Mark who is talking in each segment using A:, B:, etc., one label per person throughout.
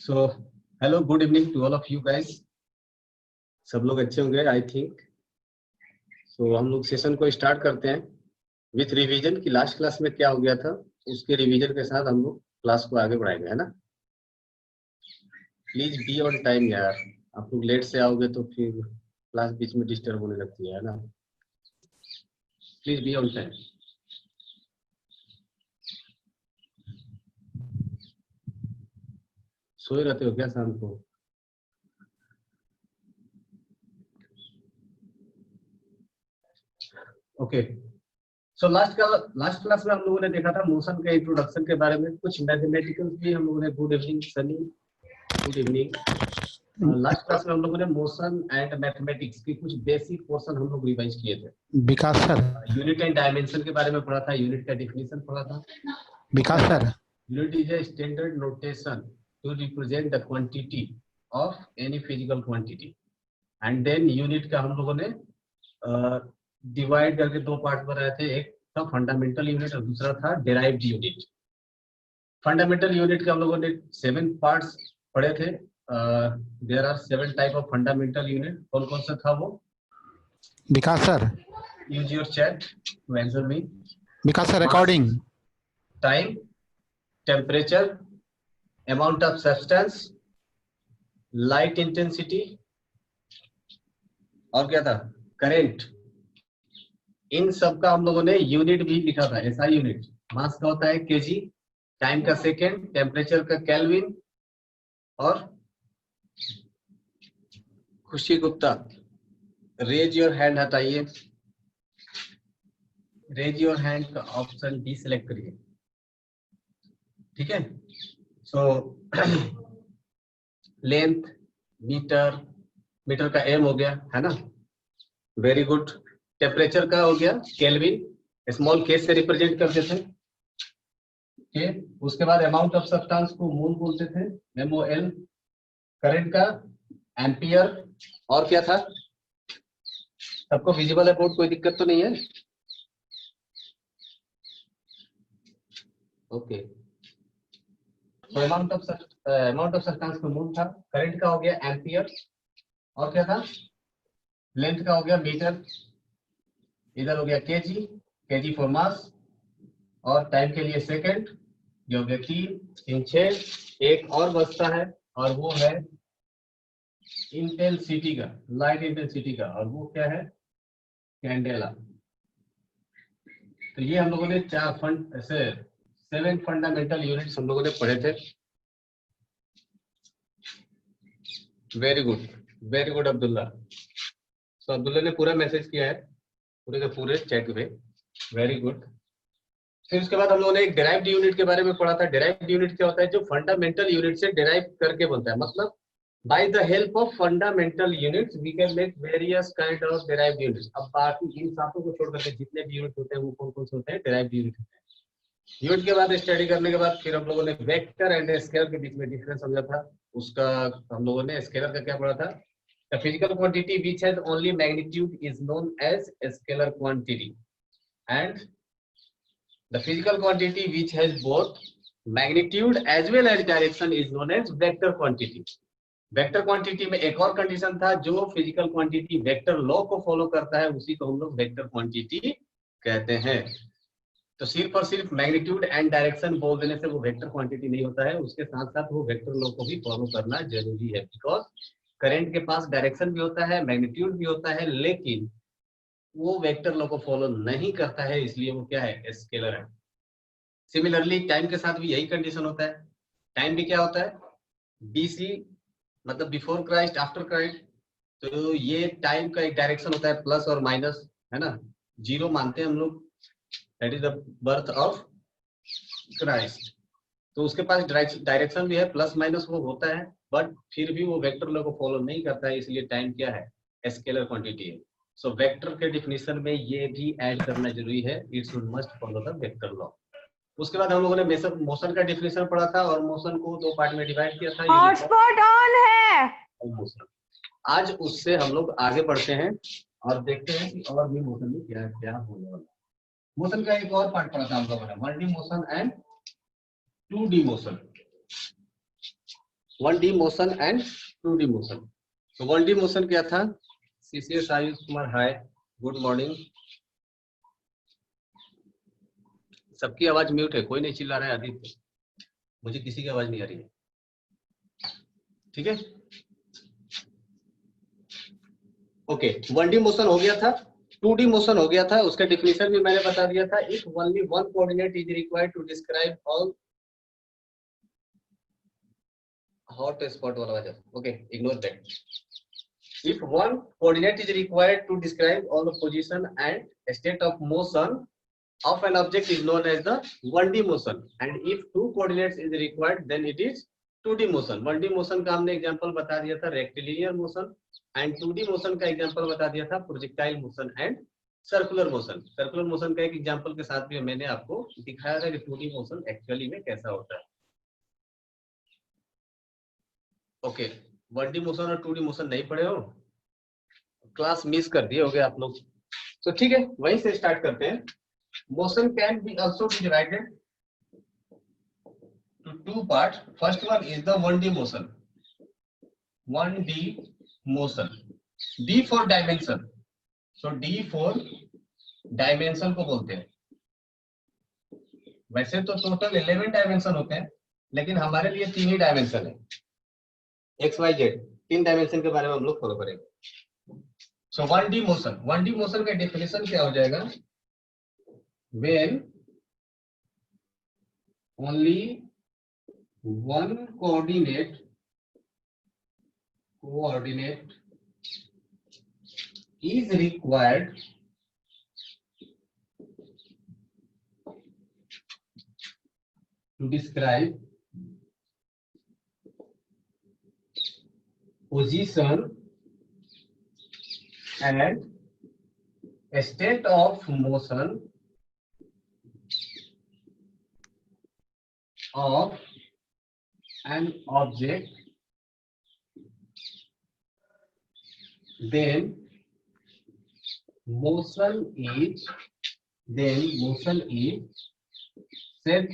A: So hello, good evening to all of you guys. सब लोग अच्छे होंगे आई थिंक। सो हम लोग सेशन को स्टार्ट करते हैं विथ रिवीजन कि लास्ट क्लास में क्या हो गया था, उसके रिवीजन के साथ हम लोग क्लास को आगे बढ़ाएंगे, है ना। प्लीज बी ऑन टाइम यार, आप लोग लेट से आओगे तो फिर क्लास बीच में डिस्टर्ब होने लगती है ना। Please be on time. सोए रहते हो क्या शाम को? ओके। सो लास्ट क्लास में हम लोगों ने देखा था मोशन के इंट्रोडक्शन के बारे में, कुछ मैथमेटिकल भी हम लोगों ने। Good evening Sunny, good evening. Last class में हम लोगों ने मोशन एंड मैथमेटिक्स की कुछ बेसिक पोर्शन हम लोग रिवाइज किए थे।
B: विकास सर,
A: यूनिट एंड डायमेंशन के बारे में पढ़ा था, यूनिट का डेफिनेशन पढ़ा था।
B: Vikas sir,
A: unit is a standard notation to represent the quantity of any physical quantity. And then unit का हम लोगों ने डिवाइड करके दो पार्ट बनाए थे, एक था फंडामेंटल यूनिट और दूसरा था डेराइव्ड यूनिट। फंडामेंटल यूनिट के हम लोगों ने 7 पार्ट्स पढ़े थे। There are 7 type of fundamental unit. कौन कौन सा था वो?
B: Vikas sir,
A: use your chat to answer me.
B: Vikas sir, recording,
A: time, temperature, amount of substance, light intensity, और क्या था? करेंट। इन सब का हम लोगों ने यूनिट भी लिखा था। एसआई यूनिट, मास का होता है केजी, टाइम का सेकेंड, टेम्परेचर का केल्विन। और खुशी गुप्ता, रेज योर हैंड हटाइए। रेज योर हैंड का ऑप्शन डी सिलेक्ट करिए, ठीक है। सो लेंथ, मीटर, मीटर का एम हो गया, है ना। Very good. टेम्परेचर का हो गया केल्विन, स्मॉल के से रिप्रेजेंट करते थे। ओके, उसके बाद अमाउंट ऑफ सब्सटेंस को मोल बोलते थे, MOL। करंट का एम्पियर। और क्या था? सबको विजिबल है बोर्ड, कोई दिक्कत तो नहीं है? ओके। तो अमाउंट ऑफ सब्सटेंस को मोल था। करंट का हो गया एम्पियर। और क्या था? लेंथ का हो गया मीटर। इधर हो गया केजी, केजी फॉर मास। और टाइम के लिए सेकंड, ये हो गया 3 6। एक और बचता है और वो है इंटेंसिटी का, लाइट इंटेंसिटी का, और वो क्या है? कैंडेला। तो ये हम लोगों ने 7 फंडामेंटल यूनिट्स हम लोगों ने पढ़े थे। Very good, very good Abdullah. तो अब्दुल्ला ने पूरा मैसेज किया है, पूरे के पूरे चैट पे। Very good. फिर उसके बाद हम लोगों ने एक डेराइव्ड यूनिट के बारे में पढ़ा था। डेराइव्ड यूनिट क्या होता है? जो फंडामेंटल यूनिट से डेराइव करके बनता है। मतलब by the help of fundamental units we can make various kind of derived units। अब बाकी इन सातों को छोड़ करके जितने भी यूनिट होते हैं वो कौन कौन से होते हैं? डेराइव्ड यूनिट होते हैं। यूनिट के बाद स्टडी करने के बाद फिर हम लोगों ने वेक्टर एंड स्केलर के बीच में डिफरेंस समझा था। उसका हम लोगों ने स्केलर का क्या पढ़ा था? The physical quantity which has only magnitude is known as scalar quantity, and the physical quantity which has both magnitude as well as direction is known as vector quantity। Vector quantity में एक और condition था, जो physical quantity vector law को follow करता है उसी को हम लोग वेक्टर क्वांटिटी कहते हैं। तो सिर्फ और सिर्फ मैग्नीट्यूड एंड डायरेक्शन बोल देने से वो वेक्टर क्वांटिटी नहीं होता है, उसके साथ साथ वो वेक्टर लॉ को भी फॉलो करना जरूरी है। बिकॉज करंट के पास डायरेक्शन भी होता है, मैग्नीट्यूड भी होता है, लेकिन वो वेक्टर लॉ को फॉलो नहीं करता है, इसलिए वो क्या है? स्केलर है। सिमिलरली टाइम के साथ भी यही कंडीशन होता है। टाइम भी क्या होता है? BC मतलब बिफोर क्राइस्ट, आफ्टर क्राइस्ट। तो ये टाइम का एक डायरेक्शन होता है प्लस और माइनस, है ना। 0 मानते हैं हम लोग, that is the birth of Christ. तो उसके पास डायरेक्शन भी है, प्लस माइनस वो होता है, बट फिर भी वो वेक्टर लॉ को फॉलो नहीं करता है, इसलिए टाइम क्या है? स्केलर क्वांटिटी है। सो वेक्टर के डिफिनेशन में ये भी ऐड करना जरूरी है, it should must follow the vector law. उसके बाद हम लोगों ने मोशन का डिफिनेशन पढ़ा था और मोशन को 2 पार्ट में डिवाइड किया था।
C: हॉटस्पॉट ऑन है।
A: मोशन। आज उससे हम लोग आगे बढ़ते हैं और देखते हैं कि और भी मोशन में क्या क्या होने वाला है। मोशन का एक और पार्ट पढ़ा था हम लोगों ने, 1D motion and 2D motion. 1D motion and 2D motion. तो 1D मोशन क्या था? CCS आयुष कुमार, हाय, गुड मॉर्निंग। सबकी आवाज म्यूट है, कोई नहीं चिल्ला रहा है आदित्य, मुझे किसी की आवाज नहीं आ रही है, ठीक है। ओके, 1D मोशन हो गया था, 2D मोशन हो गया था, उसका डिफिनेशन भी मैंने बता दिया था। If only one coordinate is required to describe all hot spot वाला वजह, okay, ignore that. If one coordinate is required to describe all the position and state of motion of an object is known as the 1D motion, and if two coordinates is required then it is 2D motion। 1D motion का हमने example बता दिया था rectilinear motion, and 2D motion का example बता दिया था projectile motion and circular motion. Circular motion का एक एग्जांपल के साथ भी मैंने आपको दिखाया था कि 2D मोशन एक्चुअली में कैसा होता है। ओके, 1D मोशन और 2D मोशन नहीं पढ़े हो, क्लास मिस कर दिए होगे आप लोग, तो ठीक है वहीं से स्टार्ट करते हैं। Motion can be also be divided to two part. First one is the 1D motion, 1D motion, D for dimension, so D for dimension को बोलते हैं। वैसे तो टोटल 11 डायमेंशन होते हैं, लेकिन हमारे लिए 3 ही डायमेंशन है, XYZ, 3 डायमेंशन के बारे में हम लोग फॉलो करेंगे। सो 1D मोशन, 1D मोशन का डेफिनेशन क्या हो जाएगा? When only one coordinate is required to describe position and state of motion of an object, then motion is said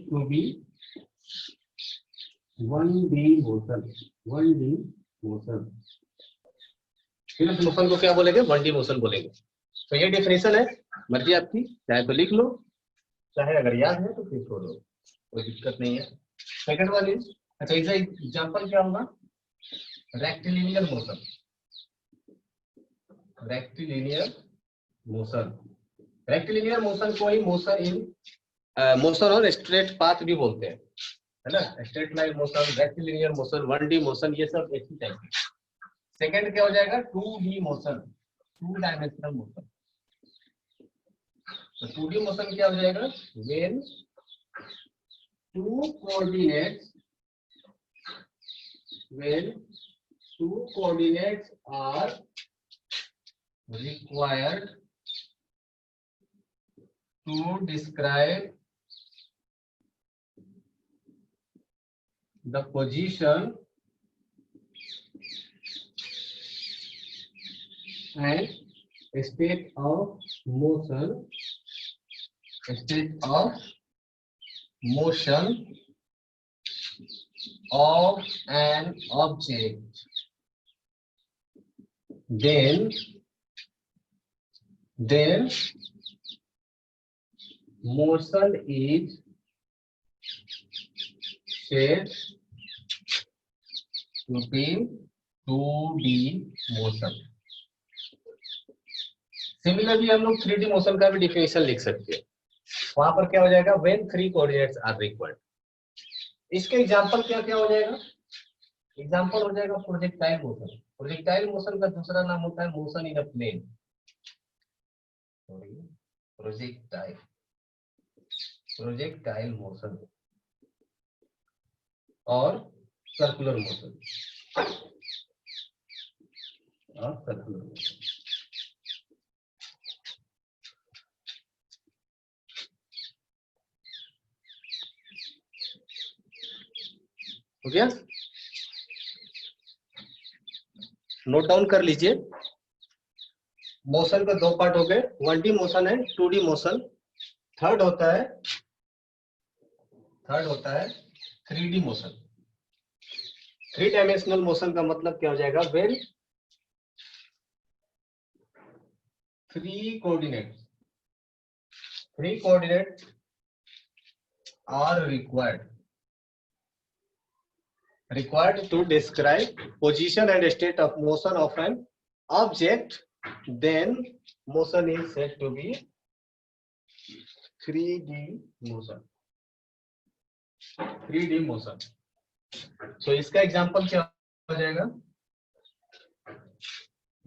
A: to be 1D motion, 1D motion. फिर उस motion को क्या बोलेंगे? 1D motion बोलेंगे। तो ये डेफिनेशन है, मर्जी आपकी, चाहे तो लिख लो, चाहे अगर याद है तो फिर छोड़ो, कोई दिक्कत नहीं है। सेकंड वन इज, अच्छा इसका एग्जांपल क्या होगा? Rectilinear motion, rectilinear motion. Rectilinear motion को ही मोशन और स्ट्रेट पाथ भी बोलते हैं, है ना। Straight line motion, rectilinear motion, 1D motion, ये सब एक ही टाइप के। सेकंड क्या हो जाएगा? 2D motion, 2 dimensional motion. तो 2D मोशन क्या हो जाएगा? When two coordinates are required to describe the position and state of motion of an object, then motion is said to be 2D motion। Similarly हम लोग 3D motion का भी definition लिख सकते हैं। वहां पर क्या हो जाएगा? When 3 coordinates are required। इसके एग्जांपल क्या क्या हो जाएगा? एग्जांपल हो जाएगा प्रोजेक्टाइल मोशन। प्रोजेक्टाइल मोशन का दूसरा नाम होता है motion in a plane, projectile motion और सर्कुलर मोशन, हो गया? नोट डाउन कर लीजिए। मोशन के 2 पार्ट हो गए, 1D मोशन है, 2D मोशन। थर्ड होता है थर्ड होता है 3D मोशन। 3 डायमेंशनल मोशन का मतलब क्या हो जाएगा? When 3 coordinate are required to describe position and state of motion of an object, then motion is said to be 3D motion. 3D motion. So इसका एग्जांपल क्या हो जाएगा?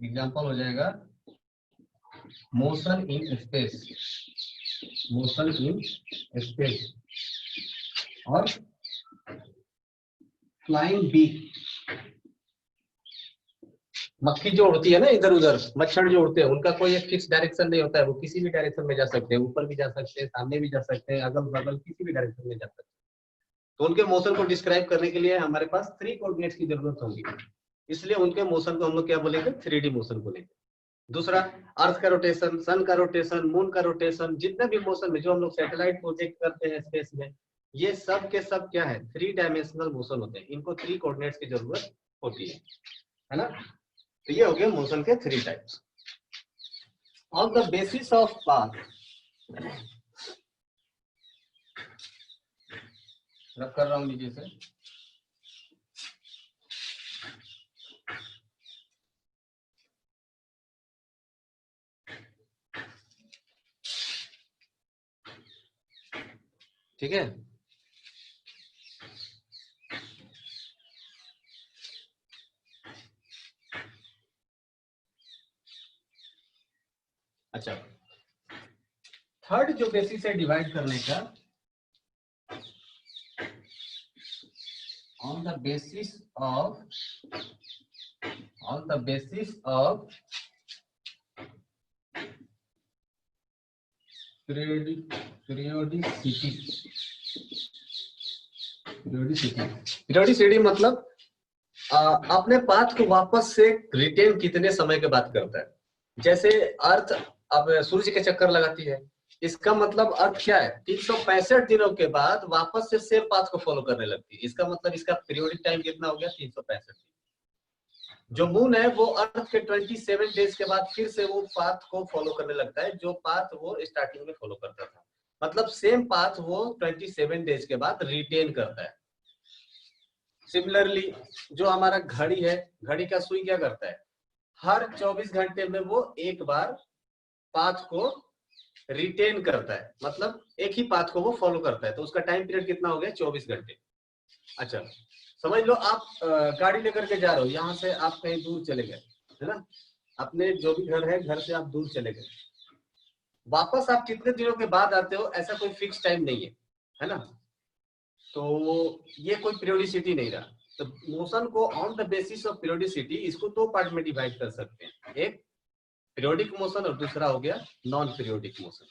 A: एग्जांपल हो जाएगा motion in space, motion in space और flying B. मक्खी जो उड़ती है ना इधर उधर, मच्छर जो उड़ते हैं, उनका कोई एक फिक्स डायरेक्शन नहीं होता है, वो किसी भी डायरेक्शन में जा सकते हैं, ऊपर भी जा सकते हैं, सामने भी जा सकते हैं, अगल बगल किसी भी डायरेक्शन में जा सकते हैं। तो उनके मोशन को डिस्क्राइब करने के लिए हमारे पास 3 कोऑर्डिनेट्स की जरूरत होगी, इसलिए उनके मोशन को हम लोग क्या बोलेंगे? 3D मोशन बोलेंगे। दूसरा, अर्थ का रोटेशन, सन का रोटेशन, मून का रोटेशन, जितने भी मोशन में जो हम लोग सैटेलाइट प्रोजेक्ट करते हैं स्पेस में, ये सब के सब क्या है? 3 डायमेंशनल मोशन होते हैं। इनको 3 कोऑर्डिनेट्स की जरूरत होती है ना? तो ये हो गया मोशन के 3 types. On the basis of path, रब कर रहा हूं नीचे से, ठीक है? अच्छा, थर्ड जो बेसिस है डिवाइड करने का, on the basis of periodicity मतलब अपने पाथ को वापस से रिटेन कितने समय के बाद करता है। जैसे अर्थ अब सूर्य के चक्कर लगाती है, इसका मतलब अर्थ क्या है? 365 दिनों के बाद वापस से सेम पाथ को फॉलो करने लगती है। इसका मतलब इसका पीरियोडिक टाइम कितना हो गया? 365 दिन। जो मून है वो अर्थ के 27 डेज के बाद फिर से वो पाथ को फॉलो करने लगता है, जो पाथ वो स्टार्टिंग में फॉलो करता था। मतलब सेम पाथ वो 27 डेज के बाद रिटेन करता है। सिमिलरली जो हमारा घड़ी है, घड़ी का सुई क्या करता है? हर 24 घंटे में वो एक बार पाथ को रिटेन करता है, मतलब एक ही पाथ को वो फॉलो करता है। तो उसका टाइम पीरियड कितना हो गया? 24 घंटे। अच्छा, समझ लो आप गाड़ी लेकर के जा रहे हो, यहाँ से आप कहीं दूर चले गए, है ना? अपने जो भी घर है, घर से आप दूर चले गए, वापस आप कितने दिनों के बाद आते हो ऐसा कोई फिक्स टाइम नहीं है ना? तो ये कोई पीरियोडिसिटी नहीं रहा। तो मोशन को on the basis of periodicity, इसको 2 पार्ट में डिवाइड कर सकते हैं, एक पीरियोडिक मोशन और दूसरा हो गया नॉन पीरियोडिक मोशन।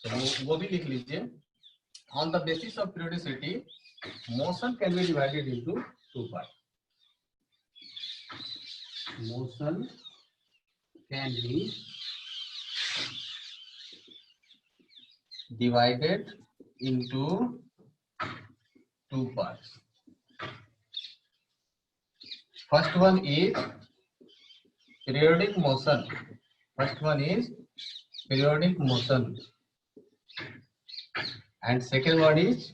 A: तो वो भी लिख लीजिए। On the basis of periodicity motion can B divided into 2 part. Motion can B divided into 2 parts. First one is periodic motion. And second one is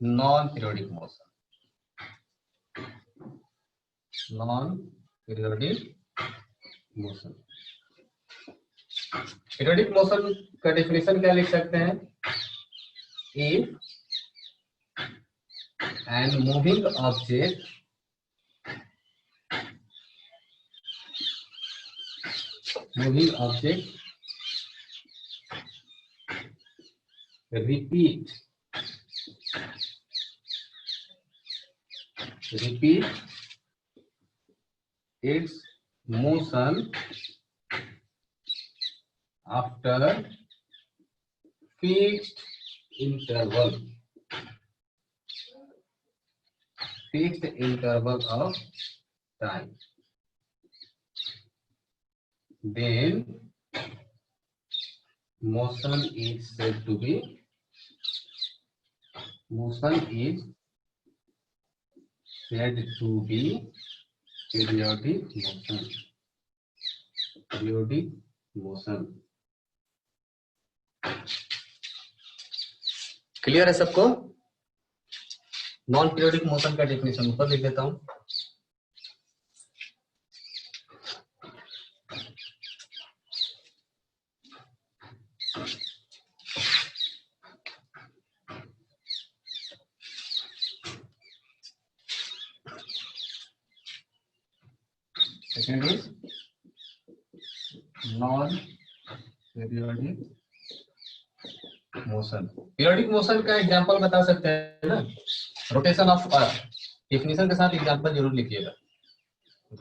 A: non-periodic motion. Periodic motion का definition क्या लिख सकते हैं? If an moving object repeat its motion after fixed interval of time, then motion is said to be motion is said to be periodic motion. Periodic motion. Clear है सबको? Non periodic motion का definition ऊपर लिख देता हूं. Second is non-periodic motion. Periodic motion का example बता सकते हैं ना? Rotation of earth. डेफिनेशन के साथ एग्जांपल जरूर लिखिएगा.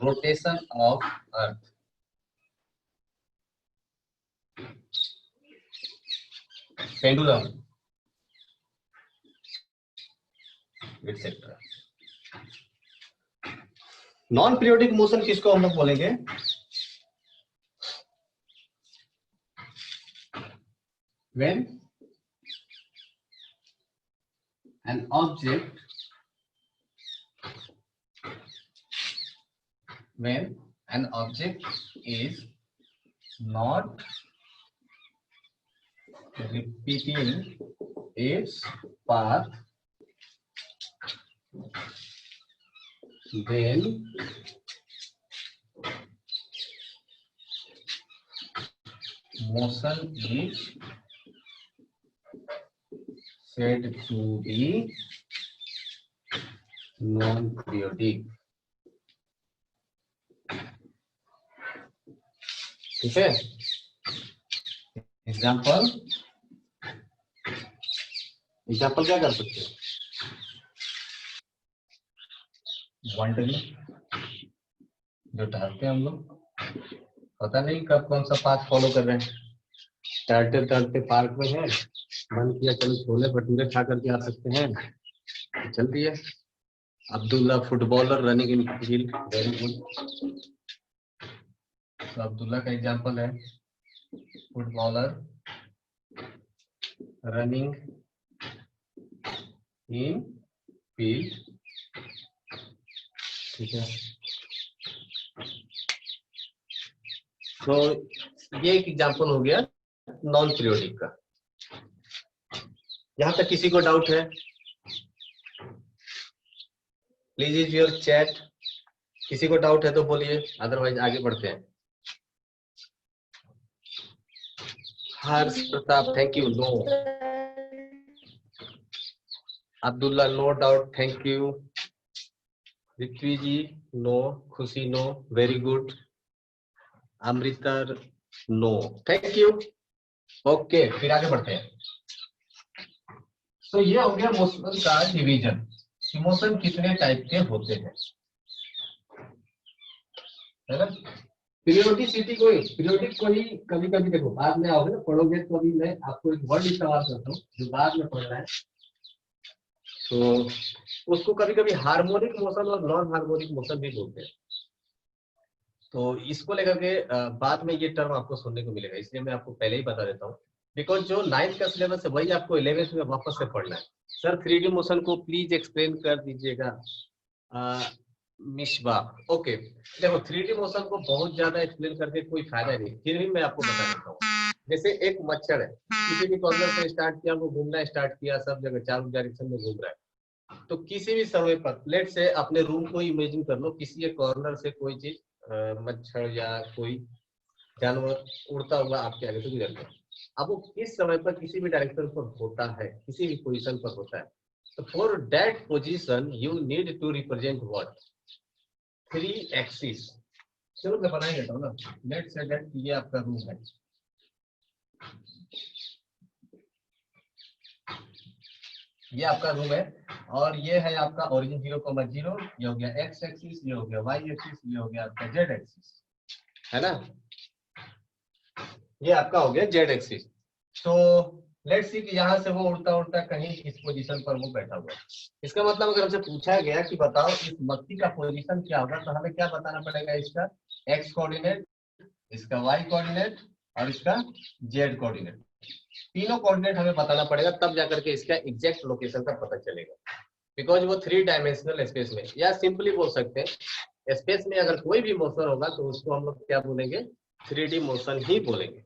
A: Rotation of earth. Pendulum etcetera. Non periodic motion किसको हम लोग बोलेंगे? When an object is not repeating its path, then motion is said to be non-periodic. ठीक है? एग्जाम्पल क्या कर सकते हैं? वंडरिंग जो टहलते हैं हम लोग, पता नहीं कब कौन सा पाथ फॉलो कर रहे हैं. टहलते पार्क में है, मन किया चलो छोले भटूरे खा करके आ सकते हैं, चल दिए. Abdullah footballer running in field, very good. तो अब्दुल्ला का एग्जांपल है फुटबॉलर रनिंग इन फील्ड. ठीक है. तो ये एक एग्जांपल हो गया नॉन पीरियोडिक का. यहां तक किसी को डाउट है? Please use your chat. किसी को डाउट है तो बोलिए, अदरवाइज आगे बढ़ते हैं. Harsh Pratap thank you. No. Abdullah no doubt thank you. Ritvi ji no. Khushi no. Very good. Amrita no. Thank you. Okay फिर आगे बढ़ते हैं. तो ये हो गया मोशन का डिवीजन. मोशन कितने टाइप के होते हैं, है ना? पीरियोडिक कोई कभी कभी देखो बाद में आओगे ना, पढ़ोगे तो अभी मैं आपको एक वर्ड इस्तेमाल करता हूँ जो बाद में पढ़ना है. तो उसको कभी कभी हार्मोनिक मोशन और नॉन हार्मोनिक मोशन भी बोलते हैं. तो इसको लेकर के बाद में ये टर्म आपको सुनने को मिलेगा, इसलिए मैं आपको पहले ही बता देता हूँ. बिकॉज जो 9th का सिलेबस है वही आपको 11th में वापस से पढ़ना है. सर 3D मोशन को प्लीज एक्सप्लेन कर दीजिएगा मिशबा. ओके देखो 3D मोशन को बहुत ज्यादा एक्सप्लेन करके कोई फायदा नहीं, फिर भी मैं आपको बता देता हूँ. जैसे एक मच्छर है, किसी भी कॉर्नर से स्टार्ट किया, वो घूमना स्टार्ट किया, सब जगह चारों डायरेक्शन में घूम रहा है. तो किसी भी समय पर लेट से अपने रूम को इमेजिन कर लो, किसी एक कॉर्नर से कोई चीज मच्छर या कोई जानवर उड़ता हुआ आपके आगे से गुजर गया. अब वो किस समय पर किसी भी डायरेक्शन पर होता है, किसी भी पोजीशन पर होता है. तो for that position you need to represent what? 3 axis. चलो मैं बना ही देता हूँ ना. लेट से दैट ये आपका रूम है, ये आपका रूम है, और ये है आपका ओरिजिन 0,0. ये हो गया एक्स एक्सिस, ये हो गया वाई एक्सिस, ये हो गया आपका जेड एक्सिस, है ना? ये आपका हो गया जेड एक्सिस. तो लेट्स सी कि यहाँ से वो उड़ता उड़ता कहीं इस पोजीशन पर वो बैठा हुआ है. इसका मतलब अगर हमसे पूछा गया कि बताओ इस मक्खी का पोजीशन क्या होगा, तो हमें क्या बताना पड़ेगा? इसका एक्स कोऑर्डिनेट, इसका वाई कोऑर्डिनेट और इसका जेड कोऑर्डिनेट. तीनों कोऑर्डिनेट हमें बताना पड़ेगा, तब जाकर के इसका एग्जैक्ट लोकेशन का पता चलेगा, बिकॉज वो 3 डायमेंशनल स्पेस में, या सिंपली बोल सकते हैं स्पेस में अगर कोई भी मोशन होगा तो उसको हम लोग क्या बोलेंगे, 3D मोशन ही बोलेंगे।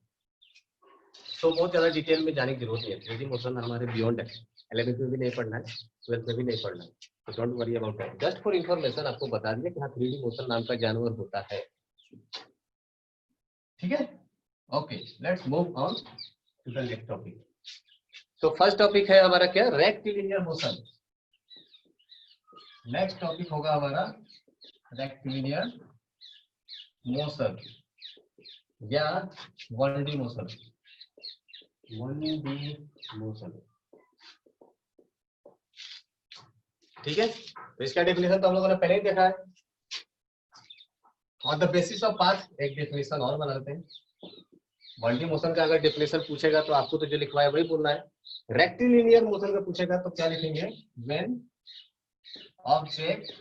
A: तो बहुत ज्यादा डिटेल में जाने की जरूरत नहीं है, 3D मोशन हमारे बियॉन्ड है, 11th में भी नहीं पढ़ना है, 12th में भी नहीं पढ़ना है, तो don't worry about that. Just for information आपको बता दिया कि हाँ 3D मोशन नाम का जानवर होता है। ठीक है, okay, let's move on to the next topic. तो फर्स्ट टॉपिक है हमारा क्या, रेक्टिलिनियर मोशन। नेक्स्ट टॉपिक होगा हमारा रेक्टिलिनियर मोशन या 1D मोशन, 1D मोशन। ठीक है, तो इसका डेफिनेशन तो हम लोगों ने पहले ही देखा है। On the basis of past एक डेफिनेशन और बना लेते हैं। 1D मोशन का अगर डेफिनेशन पूछेगा तो आपको तो जो लिखवाया वही बोलना है। रेक्टिलिनियर मोशन का पूछेगा तो क्या लिखेंगे, when object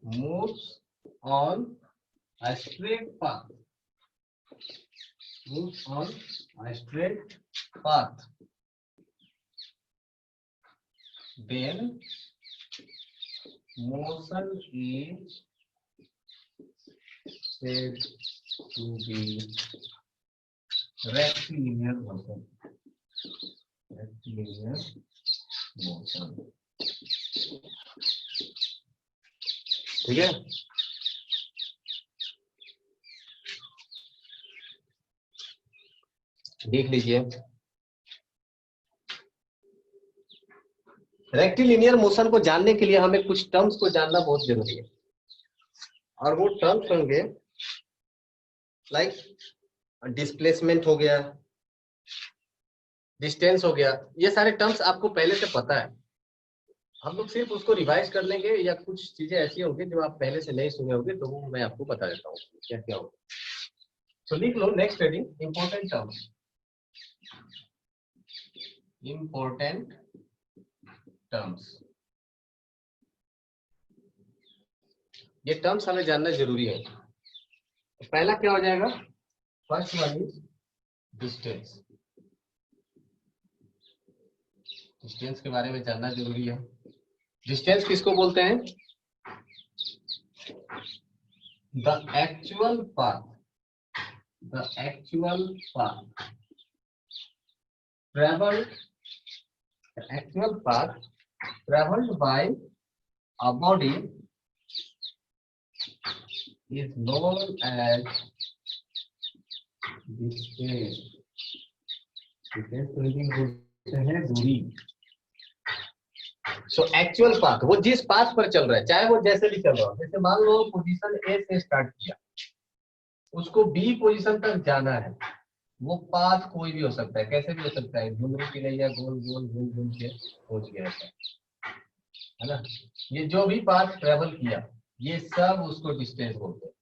A: moves on a straight path, moves on a straight path, then motion is said to be rectilinear motion, rectilinear motion। ठीक है, देख लीजिए। रेक्टिलिनियर मोशन को जानने के लिए हमें कुछ टर्म्स को जानना बहुत जरूरी है, और वो टर्म्स होंगे लाइक डिस्प्लेसमेंट हो गया, डिस्टेंस हो गया। ये सारे टर्म्स आपको पहले से पता है, हम लोग सिर्फ उसको रिवाइज कर लेंगे, या कुछ चीजें ऐसी होंगी जो आप पहले से नहीं सुने होंगे, तो वो मैं आपको बता देता हूँ क्या क्या होगा। तो लिख लो, next heading important terms, important terms. ये टर्म्स हमें जानना जरूरी है। तो पहला क्या हो जाएगा, first one is distance. Distance के बारे में जानना जरूरी है। डिस्टेंस किसको बोलते हैं, the actual path, the actual path travelled, the actual path travelled by a body is known as distance। Distance को हिंदी में बोलते हैं दूरी। सो एक्चुअल पाथ, वो जिस पाथ पर चल रहा है, चाहे वो जैसे भी चल रहा हो, जैसे मान लो पोजीशन ए से स्टार्ट किया, उसको बी पोजीशन तक जाना है, वो पाथ कोई भी हो सकता है, कैसे भी हो सकता है, घूम रही की नहीं, या गोल गोल घूम घूम के पहुंच गया है ना। ये जो भी पाथ ट्रेवल किया, ये सब उसको डिस्टेंस बोलते हैं।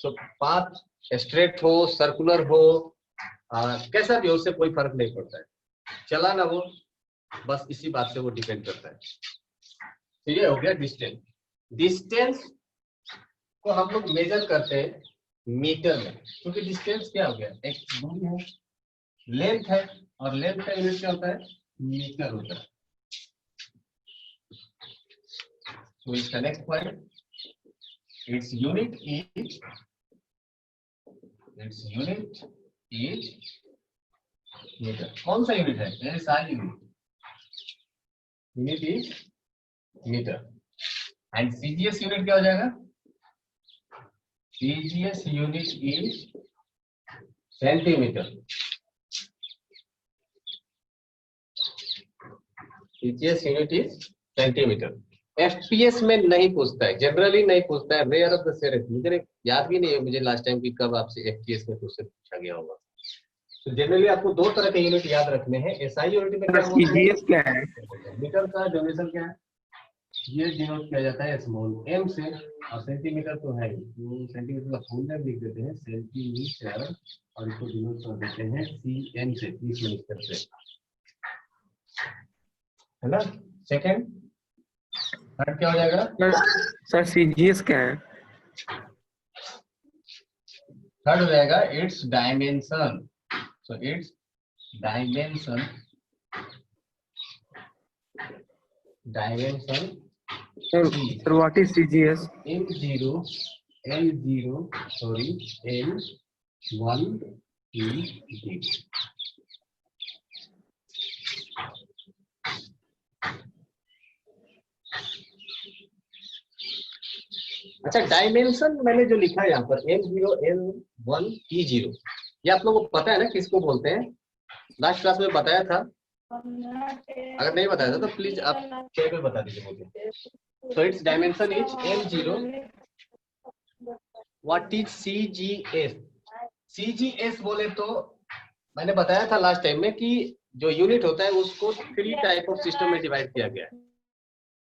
A: सो पाथ स्ट्रेट हो, सर्कुलर हो, कैसा भी हो, उससे कोई फर्क नहीं पड़ता है, चला ना वो, बस इसी बात से वो डिपेंड करता है। तो ये हो गया डिस्टेंस। डिस्टेंस को हम लोग मेजर करते हैं मीटर में, क्योंकि डिस्टेंस क्या हो गया, एक दूरी है, लेंथ है, और लेंथ का यूनिट क्या होता है, मीटर होता है। तो इसका next point, its unit is, its unit is metre. कौन सा यूनिट है, SI unit, unit is metre. And CGS unit क्या हो जाएगा, CGS unit is centimetre. CGS unit is centimetre. FPS में नहीं पूछता है, जनरली नहीं पूछता है, रेयर ऑफ द सेरेस। मुझे याद भी नहीं है मुझे लास्ट टाइम की कब आपसे एफपीएस में क्वेश्चन पूछा गया होगा। तो जनरली आपको दो तरह के यूनिट याद रखने हैं। एसआई यूनिट में क्या होता है,
D: क्या है,
A: मीटर का डेफिनेशन क्या है, ये डिनोट किया जाता है स्मॉल एम से, और सेंटीमीटर तो है, तो सेंटीमीटर का फुल नेम लिख देते हैं सेंटीमीटर, और इसको डिनोट कर देते हैं सीएम से, 30 मीटर से, है ना। सेकंड, थर्ड क्या हो जाएगा,
D: सर सीजीएस क्या है?
A: थर्ड हो जाएगा it's dimension, so it's dimension
D: Sir, what is CGS?
A: L0 sorry L1 E0. अच्छा, डायमेंशन मैंने जो लिखा है यहाँ पर L0 L1 E0, ये आप लोगों को पता है ना किसको बोलते हैं? लास्ट क्लास में बताया था, अगर नहीं बताया था तो प्लीज आप चेक में बता दीजिए मुझे। So it's dimension is L0, what is CGS? CGS बोले तो मैंने बताया था लास्ट टाइम में कि जो यूनिट होता है उसको 3 टाइप ऑफ सिस्टम में डिवाइड किया गया है।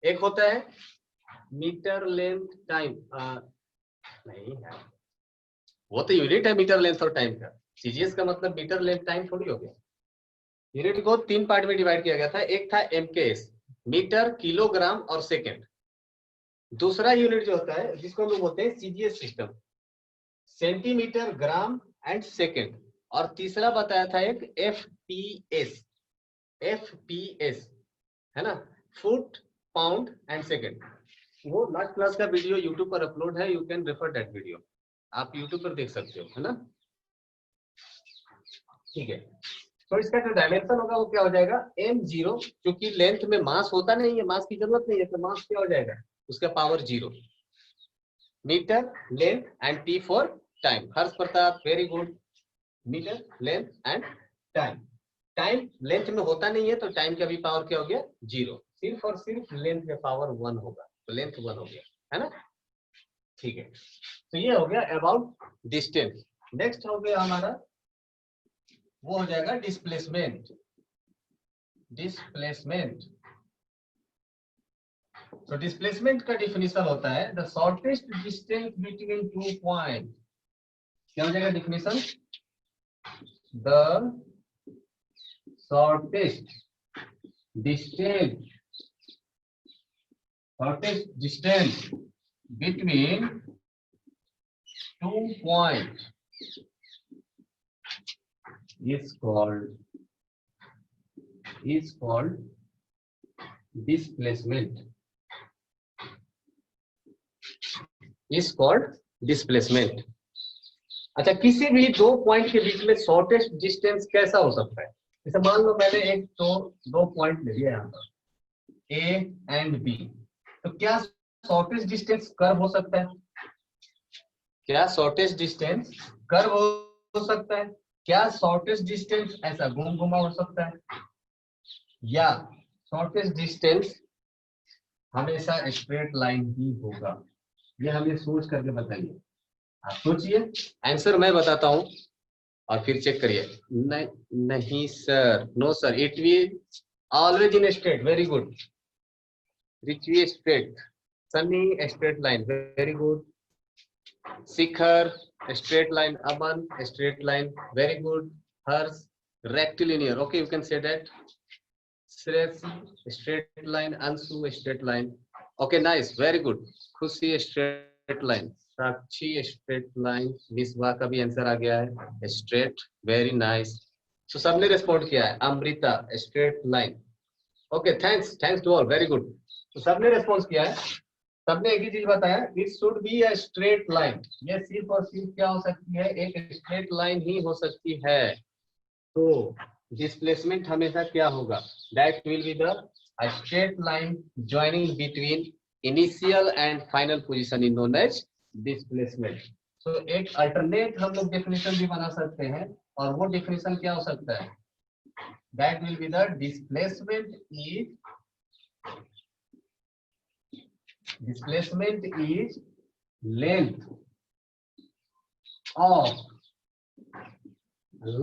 A: एक होता है मीटर लेंथ टाइम, नहीं है वो तो यूनिट है मीटर लेंथ और टाइम का। सीजीएस का मतलब मीटर लेंथ टाइम थोड़ी हो गया। यूनिट को 3 पार्ट में डिवाइड किया गया था। एक था एमकेएस, मीटर, किलोग्राम और सेकेंड। दूसरा यूनिट जो होता है जिसको हम लोग बोलते हैं CGS system, centimetre, gram and second. और तीसरा बताया था एक एफपीएस, एफपीएस है ना, फुट, पाउंड एंड सेकेंड। वो लास्ट क्लास का वीडियो यूट्यूब पर अपलोड है, you can refer that video, आप यूट्यूब पर देख सकते हो, है ना। ठीक है, तो इसका जो डायमेंशन होगा वो क्या हो जाएगा m0, क्योंकि लेंथ में मास होता नहीं है, मास की जरूरत नहीं है, तो मास क्या हो जाएगा उसका power 0, metre length and T for time. Harsh Pratap, very good. Metre length and time, time length में होता नहीं है तो टाइम का भी पावर क्या हो गया 0, सिर्फ और सिर्फ लेंथ में पावर 1 होगा, तो लेंथ 1 हो गया, है ना। ठीक है, तो ये हो गया अबाउट डिस्टेंस। नेक्स्ट हो गया हमारा, वो हो जाएगा डिस्प्लेसमेंट। डिस्प्लेसमेंट, तो डिस्प्लेसमेंट का डिफिनीशन होता है the shortest distance between 2 point. क्या हो जाएगा definition? The shortest distance between 2 points is called displacement. Is called displacement. अच्छा, किसी भी 2 पॉइंट के बीच में शॉर्टेस्ट डिस्टेंस कैसा हो सकता है? जैसे मान लो मैंने एक तो 2 पॉइंट ले लिया यहाँ पर ए एंड बी, तो क्या शॉर्टेस्ट डिस्टेंस कर्व हो सकता है? क्या शॉर्टेस्ट डिस्टेंस कर्व हो सकता है? क्या शॉर्टेस्ट डिस्टेंस ऐसा घुमा हो सकता है? या शॉर्टेस्ट डिस्टेंस हमेशा स्ट्रेट लाइन ही होगा? ये हमें सोच करके बताइए, आप सोचिए, आंसर मैं बताता हूं और फिर चेक करिए। नहीं sir, no sir, it will always in straight. Very good, Richvi straight, Sunny straight line, very good. Shikhar straight line, Aman straight line, very good. Harsh rectilinear, okay, you can say that. Shreyasi straight line, Anshu straight line, okay, nice, very good. Khushi straight line, Sakshi straight line, Vishwa का भी answer आ गया है straight, very nice. तो सबने respond किया है। Amrita straight line, okay, thanks to all, very good. तो सबने रिस्पॉन्स किया है, सबने एक ही चीज बताया, it should be a straight line. ये सिर्फ और सिर्फ क्या हो सकती है, एक स्ट्रेट लाइन ही हो सकती है। तो डिस्प्लेसमेंट हमेशा क्या होगा, that will be the straight line joining between initial and final position in known as displacement. तो एक अल्टरनेट हम लोग डेफिनेशन भी बना सकते हैं, और वो डेफिनेशन क्या हो सकता है, that will be the displacement is length of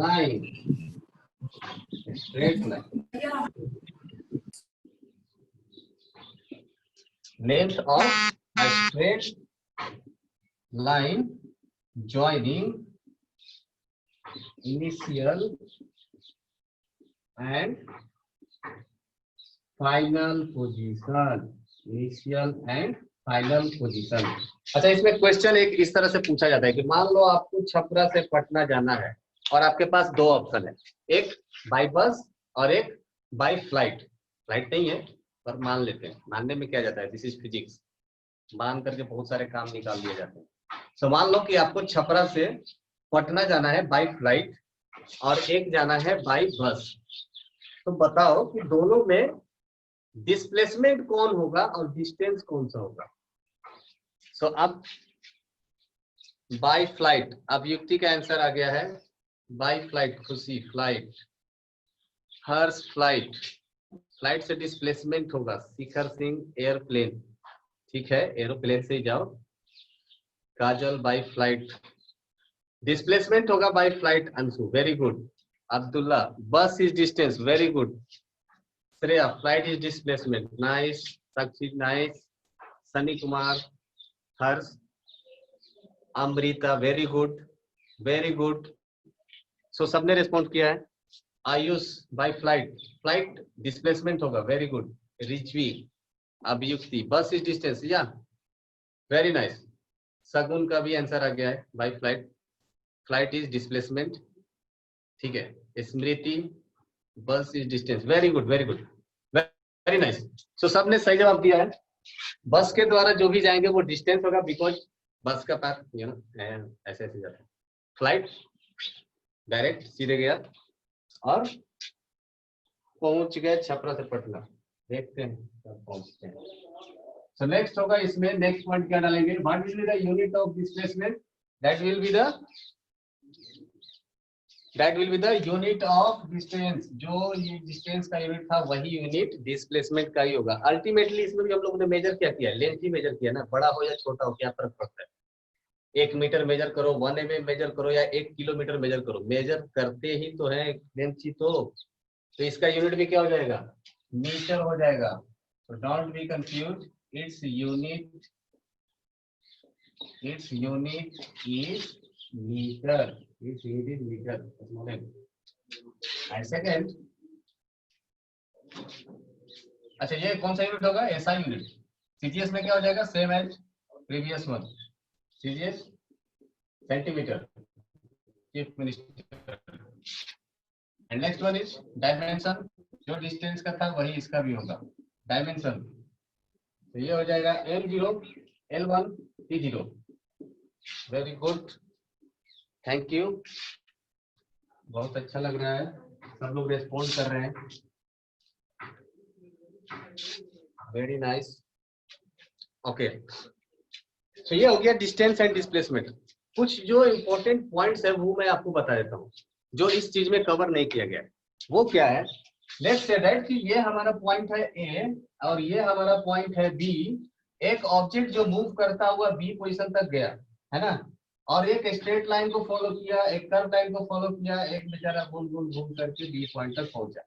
A: line, straight line, length of a straight line joining initial and final position, initial and final position. अच्छा, इसमें क्वेश्चन एक इस तरह से पूछा जाता है कि मान लो आपको छपरा से पटना जाना है और आपके पास दो ऑप्शन है, एक बाई बस और एक बाई फ्लाइट। फ्लाइट नहीं है पर मान लेते हैं, मानने में क्या जाता है, दिस इज फिजिक्स, मान करके बहुत सारे काम निकाल लिए जाते हैं। तो मान लो कि आपको छपरा से पटना जाना है बाई फ्लाइट और एक जाना है बाई बस, तो बताओ कि दोनों में डिस्प्लेसमेंट कौन होगा और डिस्टेंस कौन सा होगा। सो अब बाई फ्लाइट, अब युक्ति का आंसर आ गया है बाई फ्लाइट, खुशी फ्लाइट, हर्ष फ्लाइट, फ्लाइट से डिस्प्लेसमेंट होगा, शिखर सिंह एयरप्लेन, ठीक है एरोप्लेन से ही जाओ, काजल बाई फ्लाइट, डिस्प्लेसमेंट होगा by flight, Anshu very good, Abdullah bus is distance very good, Shreya flight is displacement nice, Sakshi nice, Sunny Kumar, Harsh, Amrita very good very good. So सबने रिस्पॉन्ड किया है। Ayush by flight, flight displacement होगा very good, Richvi, Abhiyukti bus is distance या very nice, Sagun का भी answer आ गया है by flight, flight is displacement, ठीक है, स्मृति bus is distance very good very nice. So सबने सही जवाब दिया है। बस के द्वारा जो भी जाएंगे वो डिस्टेंस होगा, बिकॉज बस का पाथ यू नो ऐसे ऐसे जाता है, फ्लाइट डायरेक्ट सीधे गया और पहुंच गए छपरा से पटना, देखते हैं कब पहुंचते हैं। सो नेक्स्ट होगा इसमें, नेक्स्ट पॉइंट क्या डालेंगे, what will be the unit of displacement, that will be the unit of distance, जो ये डिस्टेंस का यूनिट था वही यूनिट डिस्प्लेसमेंट का ही होगा। अल्टीमेटली इसमें भी हम लोगों ने मेजर क्या किया, लेंथ ही मेजर किया ना, बड़ा हो या छोटा हो क्या फर्क पड़ता है, 1 मीटर मेजर करो, 1 mm मेजर करो या 1 किलोमीटर मेजर करो, मेजर करते ही तो है लेंथ ही तो इसका यूनिट भी क्या हो जाएगा, मीटर हो जाएगा। तो don't be confuse, its unit is metre, its unit metre. And second, अच्छा ये कौन सा यूनिट होगा, एसआई यूनिट, सीजीएस में क्या हो जाएगा, same as previous one, CGS centimetre, chief minister. And next one is dimension, जो डिस्टेंस का था वही इसका भी होगा, डायमेंशन। तो ये हो जाएगा L0 L1 T0, very good, thank you, बहुत अच्छा लग रहा है, सब लोग रेस्पॉन्ड कर रहे हैं, वेरी नाइस, ओके। तो ये हो गया डिस्टेंस एंड डिस्प्लेसमेंट। कुछ जो इंपॉर्टेंट पॉइंट्स है वो मैं आपको बता देता हूँ, जो इस चीज में कवर नहीं किया गया। वो क्या है, लेट्स से दैट कि ये हमारा पॉइंट है ए और ये हमारा पॉइंट है बी, एक ऑब्जेक्ट जो मूव करता हुआ बी पोजीशन तक गया है ना, और एक स्ट्रेट लाइन को फॉलो किया, एक कर्व लाइन को फॉलो किया, एक बेचारा गोल गोल घूम करके बी पॉइंट तक पहुंचा।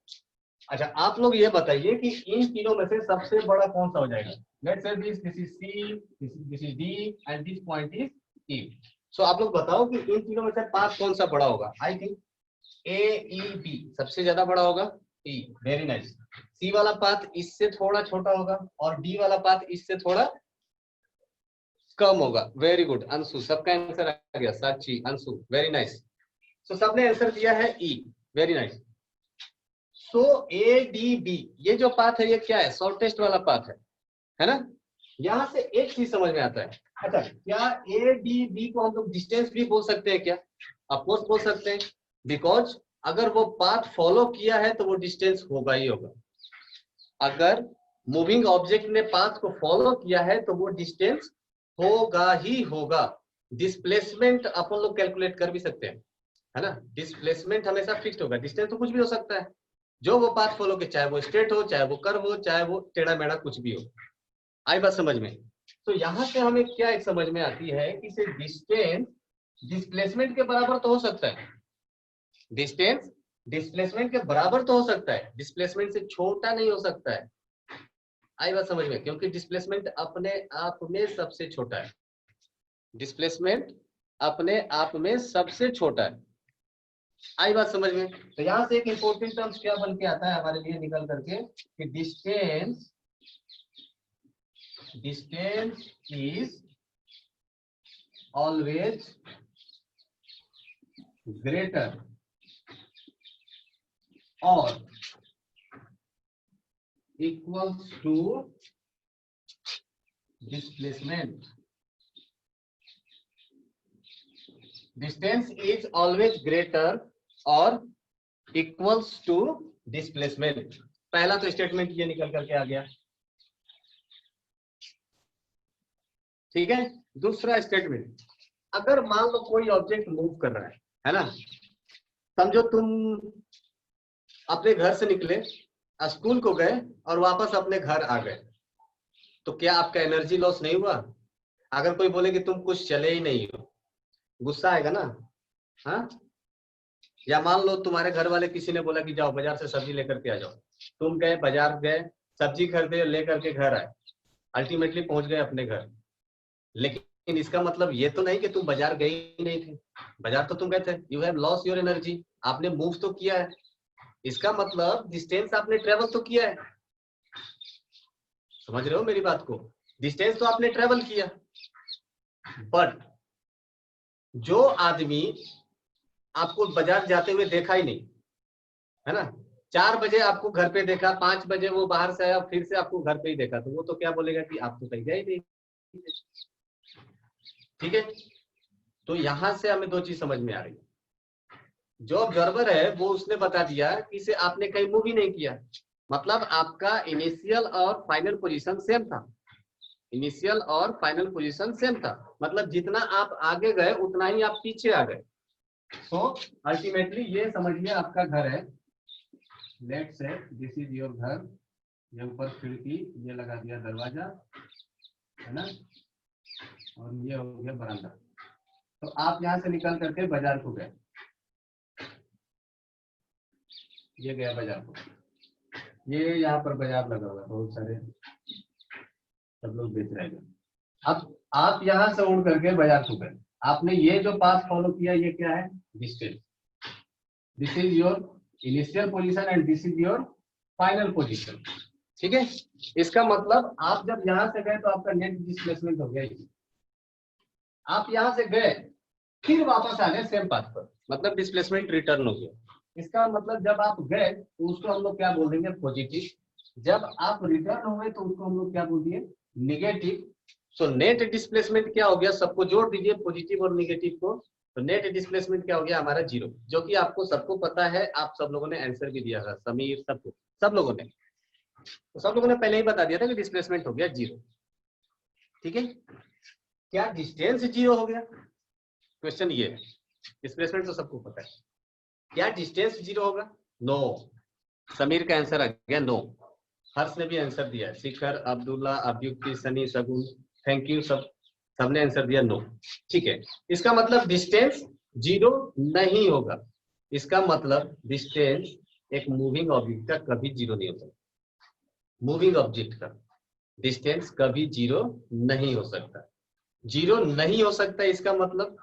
A: अच्छा आप लोग ये बताइए कि इन तीनों में से सबसे बड़ा कौन सा हो जाएगा, let's say this is C, this is D and this point is E. So आप लोग बताओ कि इन तीनों में से पाथ कौन सा बड़ा होगा। I think A E B सबसे ज्यादा बड़ा होगा, ई, वेरी नाइस। सी वाला पाथ इससे थोड़ा छोटा होगा और डी वाला पाथ इससे थोड़ा कम होगा, वेरी गुड अंशु, सबका आंसर आ गया, Sakshi Anshu very nice. So सबने आंसर दिया है E, very nice. So A D B ये जो पाथ है ये क्या है, शॉर्टेस्ट वाला पाथ है ना। यहां से एक चीज समझ में आता है, अच्छा क्या ए डी बी को हम लोग डिस्टेंस भी बोल सकते हैं क्या, ऑफकोर्स बोल सकते हैं, बिकॉज अगर वो पाथ फॉलो किया है तो वो डिस्टेंस होगा ही होगा। अगर मूविंग ऑब्जेक्ट ने पाथ को फॉलो किया है तो वो डिस्टेंस होगा ही होगा। डिस्प्लेसमेंट अपन लोग कैलकुलेट कर भी सकते हैं, है ना, डिस्प्लेसमेंट हमेशा फिक्स्ड होगा, डिस्टेंस तो कुछ भी हो सकता है, जो वो पाथ फॉलो के, चाहे वो स्ट्रेट हो, चाहे वो कर्व हो, चाहे वो टेढ़ा मेढ़ा कुछ भी हो। आई बात समझ में। तो यहां से हमें क्या एक समझ में आती है कि से डिस्टेंस डिस्प्लेसमेंट के बराबर तो हो सकता है, डिस्टेंस डिस्प्लेसमेंट के बराबर तो हो सकता है, डिस्प्लेसमेंट से छोटा नहीं हो सकता है। आई बात समझ में, क्योंकि डिस्प्लेसमेंट अपने आप में सबसे छोटा है, डिस्प्लेसमेंट अपने आप में सबसे छोटा है। आई बात समझ में। तो यहां से एक इंपॉर्टेंट टर्म्स क्या बन के आता है हमारे लिए निकल करके कि distance is always greater or equals to displacement. Distance is always greater or equals to displacement. पहला तो स्टेटमेंट ये निकल करके आ गया, ठीक है। दूसरा स्टेटमेंट, अगर मान लो कोई ऑब्जेक्ट मूव कर रहा है ना, समझो तुम अपने घर से निकले, स्कूल को गए और वापस अपने घर आ गए, तो क्या आपका एनर्जी लॉस नहीं हुआ? अगर कोई बोले कि तुम कुछ चले ही नहीं हो, गुस्सा आएगा ना, हाँ? या मान लो तुम्हारे घर वाले किसी ने बोला कि जाओ बाजार से सब्जी लेकर के आ जाओ, तुम गए बाजार गए, सब्जी खरीदे, लेकर के घर आए, अल्टीमेटली पहुंच गए अपने घर। लेकिन इसका मतलब ये तो नहीं कि तुम बाजार गए ही नहीं थे, बाजार तो तुम गए थे। You have loss your energy, आपने मूव तो किया है। इसका मतलब डिस्टेंस आपने ट्रेवल तो किया है। समझ रहे हो मेरी बात को? डिस्टेंस तो आपने ट्रेवल किया, बट जो आदमी आपको बाजार जाते हुए देखा ही नहीं, है ना, 4 बजे आपको घर पे देखा, 5 बजे वो बाहर से आया, फिर से आपको घर पे ही देखा, तो वो तो क्या बोलेगा कि आप तो कहीं गए ही नहीं। ठीक है, तो यहां से हमें 2 चीज समझ में आ रही है। जो ऑब्जर्वर है वो उसने बता दिया कि इसे आपने कहीं मूव ही नहीं किया, मतलब आपका इनिशियल और फाइनल पोजीशन सेम था। इनिशियल और फाइनल पोजीशन सेम था, मतलब जितना आप आगे गए उतना ही आप पीछे आ गए। सो अल्टीमेटली ये समझिए आपका घर है, लेट से दिस इज योर घर, ये ऊपर खिड़की, ये लगा दिया दरवाजा, है ना, और ये हो गया बरामदा। तो आप यहाँ से निकल करके बाजार को गए, ये गया बाजार को, ये यहाँ पर बाजार लगा हुआ है, बहुत सारे सब लोग बेच रहे हैं। अब आप यहाँ से उड़ करके बाजार को गए, आपने ये जो पाथ फॉलो किया, ये क्या है? Distance. This is your initial position and this is your final position. ठीक है, इसका मतलब आप जब यहाँ से गए तो आपका नेट डिस्प्लेसमेंट हो गया। आप यहाँ से गए फिर वापस आ गए सेम पाथ पर, मतलब डिस्प्लेसमेंट रिटर्न हो गया। इसका मतलब जब आप गए तो उसको हम लोग क्या बोल देंगे? पॉजिटिव। जब आप रिटर्न हुए तो उसको हम लोग क्या बोल दिए? नेगेटिव। सो नेट डिस्प्लेसमेंट क्या हो गया? सबको जोड़ दीजिए, पॉजिटिव और नेगेटिव को, तो नेट डिस्प्लेसमेंट क्या हो गया हमारा? 0, जो कि आपको सबको पता है। आप सब लोगों ने आंसर भी दिया था, समीर, सबको, सब लोगों ने, तो सब लोगों ने पहले ही बता दिया था कि डिस्प्लेसमेंट हो गया 0। ठीक है, क्या डिस्टेंस 0 हो गया? क्वेश्चन ये है, डिस्प्लेसमेंट तो सबको पता है, क्या डिस्टेंस 0 होगा? नो। समीर का आंसर आ गया नो। हर्ष ने भी आंसर दिया, शिखर, अब्दुल्ला, अभ्युक्ति, सनी, सगुन, थैंक यू, सबने आंसर दिया नो। ठीक है, इसका मतलब डिस्टेंस 0 नहीं होगा। इसका मतलब डिस्टेंस एक मूविंग ऑब्जेक्ट का कभी 0 नहीं हो सकता। मूविंग ऑब्जेक्ट का डिस्टेंस कभी 0 नहीं हो सकता। 0 नहीं हो सकता, इसका मतलब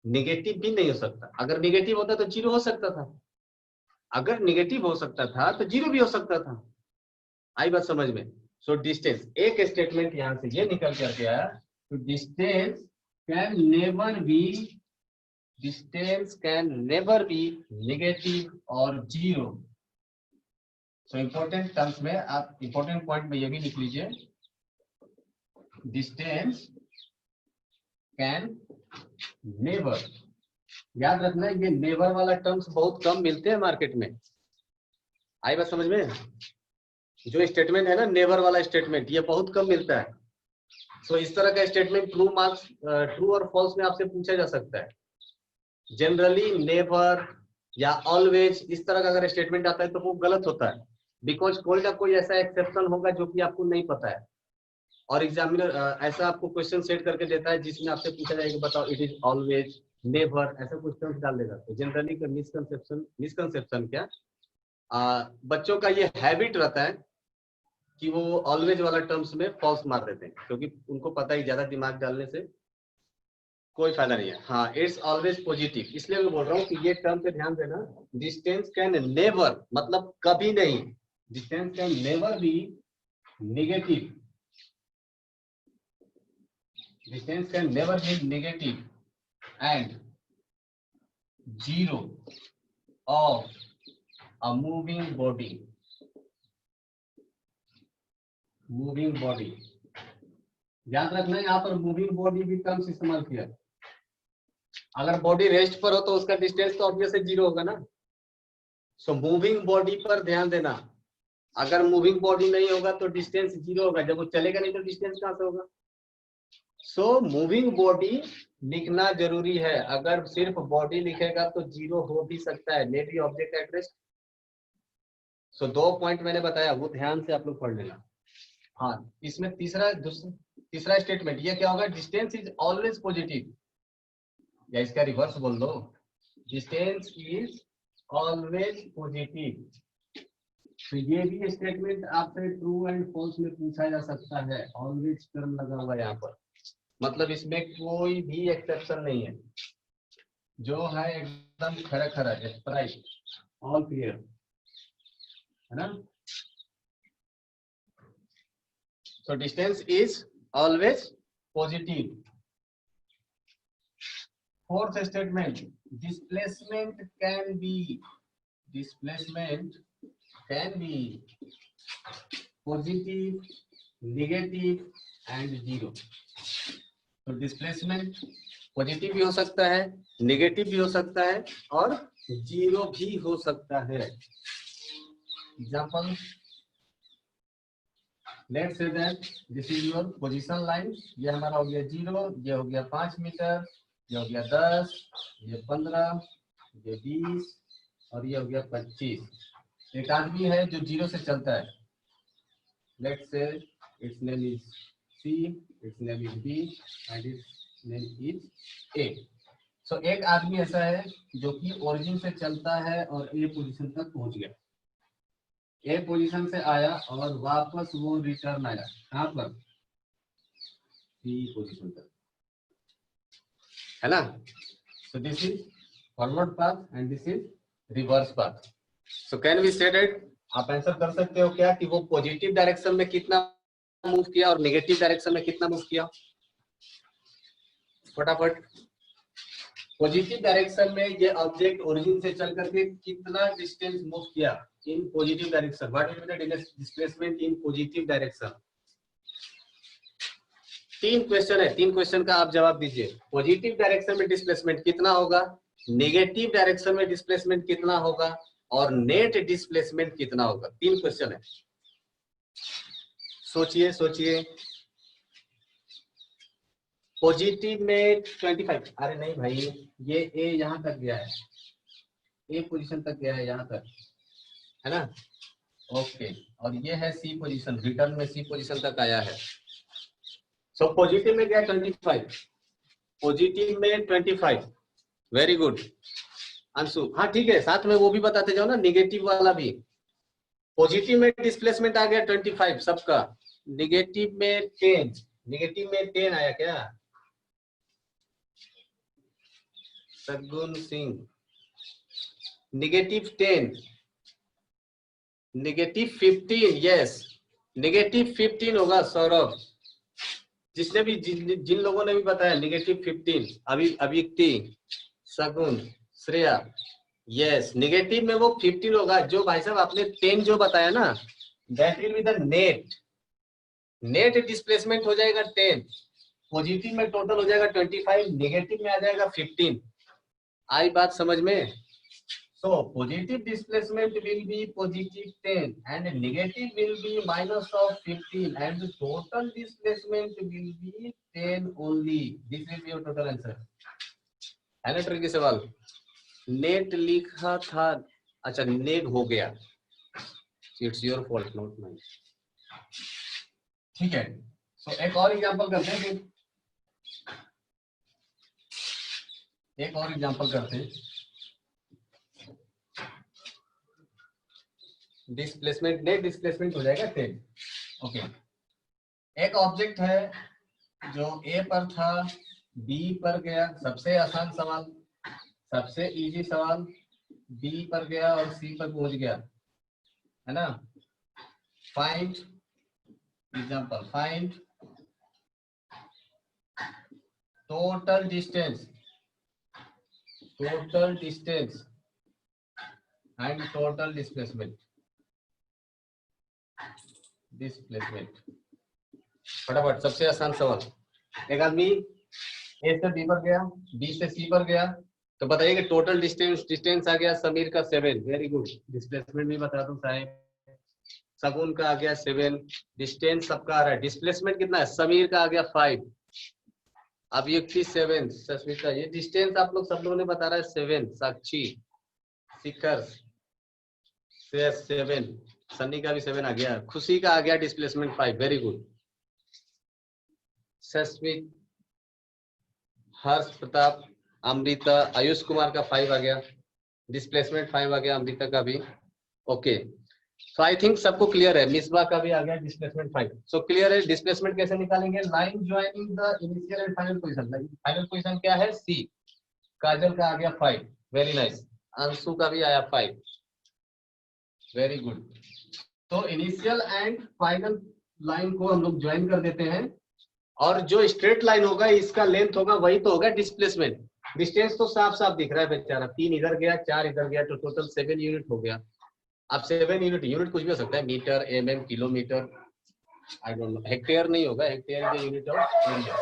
A: नेगेटिव भी नहीं हो सकता। अगर नेगेटिव होता तो 0 हो सकता था, अगर नेगेटिव हो सकता था तो 0 भी हो सकता था। आई बात समझ में? सो डिस्टेंस, एक स्टेटमेंट यहां से ये निकल करके आया, तो distance can never be negative और 0। सो इंपॉर्टेंट टर्म्स में आप इंपॉर्टेंट पॉइंट में ये भी लिख लीजिए, डिस्टेंस कैन नेवर। याद रखना, ये नेवर वाला टर्म्स बहुत कम मिलते हैं मार्केट में। आई बात समझ में? जो स्टेटमेंट है ना नेवर वाला स्टेटमेंट, ये बहुत कम मिलता है। सो इस तरह का स्टेटमेंट ट्रू और फॉल्स में आपसे पूछा जा सकता है। जनरली नेवर या ऑलवेज इस तरह का अगर स्टेटमेंट आता है तो वो गलत होता है, बिकॉज कोई ना कोई ऐसा एक्सेप्शन होगा जो कि आपको नहीं पता है, और एग्जामिनर ऐसा आपको क्वेश्चन सेट करके देता है जिसमें आपसे पूछा जाएगा बताओ इट इज ऑलवेज, नेवर, ऐसा क्वेश्चन डाल देगा। तो जनरली का मिसकंसेप्शन क्या, बच्चों का ये हैबिट रहता है कि वो ऑलवेज वाला टर्म्स में फॉल्स मार देते हैं, क्योंकि उनको पता ही ज्यादा दिमाग डालने से कोई फायदा नहीं है। हाँ, इट्स ऑलवेज पॉजिटिव, इसलिए मैं बोल रहा हूँ कि ये टर्म पे ध्यान देना। डिस्टेंस कैन नेवर मतलब कभी नहीं, distance can never be negative distance can never be negative and zero of a moving body. Moving body, याद रखना यहाँ पर मूविंग बॉडी भी टर्म्स इस्तेमाल किया। अगर बॉडी रेस्ट पर हो तो उसका डिस्टेंस तो ऑब्वियसली जीरो होगा ना। सो मूविंग बॉडी पर ध्यान देना, अगर मूविंग बॉडी नहीं होगा तो डिस्टेंस जीरो होगा, जब वो चलेगा नहीं तो डिस्टेंस कहाँ से होगा। सो मूविंग बॉडी लिखना जरूरी है, अगर सिर्फ बॉडी लिखेगा तो जीरो हो भी सकता है, may be object at rest. So 2 point मैंने बताया, वो ध्यान से आप लोग पढ़ लेना। हाँ, इसमें तीसरा स्टेटमेंट ये क्या होगा, डिस्टेंस इज ऑलवेज पॉजिटिव, या इसका रिवर्स बोल दो, डिस्टेंस इज ऑलवेज पॉजिटिव। तो ये भी स्टेटमेंट आपसे ट्रू एंड फॉल्स में पूछा जा सकता है, ऑलवेज टर्म लगा हुआ है यहाँ पर, मतलब इसमें कोई भी एक्सेप्शन नहीं है, जो है एकदम खरा खरा प्राइस ऑल क्लियर है ना। So distance is always positive. Fourth statement, displacement can be positive, negative and zero. तो डिस्प्लेसमेंट पॉजिटिव भी हो सकता है, नेगेटिव भी हो सकता है और जीरो भी हो सकता है। Example, let's say that this is your position line, ये हमारा हो गया 0, ये हो गया 5 मीटर, ये हो गया 10, ये 15, ये 20 और ये हो गया 25। एक आदमी है जो 0 से चलता है, let's say its name is C, its name is B and its name is A. So एक आदमी ऐसा है जो कि ओरिजिन से चलता है और ए पोजीशन तक पहुंच गया, ए पोजीशन से आया और वापस वो रिटर्न आया कहां पर, सी पोजीशन तक, है ना। So this is forward path and this is reverse path. So can we say that, आप आंसर कर सकते हो क्या कि वो पॉजिटिव डायरेक्शन में कितना मूव किया और नेगेटिव डायरेक्शन में कितना मूव किया, फटाफट। पॉजिटिव डायरेक्शन में ये ऑब्जेक्ट ओरिजिन से चल करके कितना डिस्टेंस मूव किया in positive direction, what will be the displacement in positive direction. 3 question है, 3 क्वेश्चन का आप जवाब दीजिए। पॉजिटिव डायरेक्शन में डिस्प्लेसमेंट कितना होगा, नेगेटिव डायरेक्शन में डिस्प्लेसमेंट कितना होगा और नेट डिस्प्लेसमेंट कितना होगा। 3 क्वेश्चन है, सोचिए सोचिए। पॉजिटिव में 25, अरे नहीं भाई, ये ए यहां तक गया है, ए पोजीशन तक गया है यहां तक, है ना, ओके। और ये है सी पोजीशन, रिटर्न में सी पोजीशन तक आया है। सो पॉजिटिव में गया 25, पॉजिटिव में 25, वेरी गुड अंशु। हाँ ठीक है, साथ में वो भी बताते जाओ ना, निगेटिव वाला भी। पॉजिटिव में डिस्प्लेसमेंट आ गया 25 सबका, निगेटिव में 10, निगेटिव में 10 आया क्या, सगुन Singh, negative 10, negative 15, yes negative 15 होगा सौरभ, जिसने भी जिन लोगों ने भी बताया नेगेटिव 15, अभिक्ति, सगुन, श्रेया, यस नेगेटिव में वो 15 होगा। जो भाई साहब आपने 10 जो बताया ना, that will be the net displacement हो जाएगा 10, पॉजिटिव में टोटल हो जाएगा 25, नेगेटिव में आ जाएगा 15। आई बात समझ में। So positive displacement will be positive 10 and negative will be minus of 15 and the total displacement will be 10 only. This will be your total answer. है ना ट्रिकी सवाल। नेट लिखा था, अच्छा नेट हो गया, it's your fault not mine. ठीक है, so एक और एग्जांपल करते हैं, एक और एग्जांपल करते हैं। डिस्प्लेसमेंट, नेट डिस्प्लेसमेंट हो जाएगा 10, ओके। एक ऑब्जेक्ट है जो ए पर था, बी पर गया, सबसे आसान सवाल, सबसे इजी सवाल, बी पर गया और सी पर पहुंच गया, है ना। Find example, find total distance and total displacement. फटाफट सबसे आसान सवाल, एक आदमी ए से बी पर गया, बी से सी पर गया, तो बताइए कि टोटल डिस्टेंस आ गया समीर का 7, वेरी गुड। डिस्प्लेसमेंट भी बता दूं साहब, शगुन का आ गया 7, डिस्टेंस सबका आ रहा है। डिस्प्लेसमेंट कितना है? समीर का आ गया 5, अभियुक्ति 7, सस्मिता, ये डिस्टेंस आप लोग सब लोगों ने बता रहा है 7, साक्षी, शिखर 7, सन्नी का भी 7 आ गया, खुशी का आ गया डिस्प्लेसमेंट 5, वेरी गुड। सस्मित, हर्ष प्रताप, अमृता, आयुष कुमार का 5 आ गया, डिस्प्लेसमेंट 5 आ गया, अमृता का भी। ओके, सो आई थिंक सबको क्लियर है। मिसबा का भी आ गया डिस्प्लेसमेंट 5। सो क्लियर है। डिस्प्लेसमेंट कैसे निकालेंगे? Line joining the initial and final position. Final position क्या है? सी। काजल का आ गया 5, वेरी नाइस। अंशु का भी आया 5, वेरी गुड। तो इनिशियल एंड फाइनल लाइन को हम लोग ज्वाइन कर देते हैं, और जो स्ट्रेट लाइन होगा इसका लेंथ होगा, वही तो होगा डिस्प्लेसमेंट। डिस्टेंस तो साफ साफ दिख रहा है बेचारा, 3 इधर गया, 4 इधर गया, तो टोटल 7 यूनिट हो गया। अब 7 यूनिट कुछ भी हो सकता है, metre, mm, kilometre, I don't know, hectare नहीं होगा, hectare is unit of area.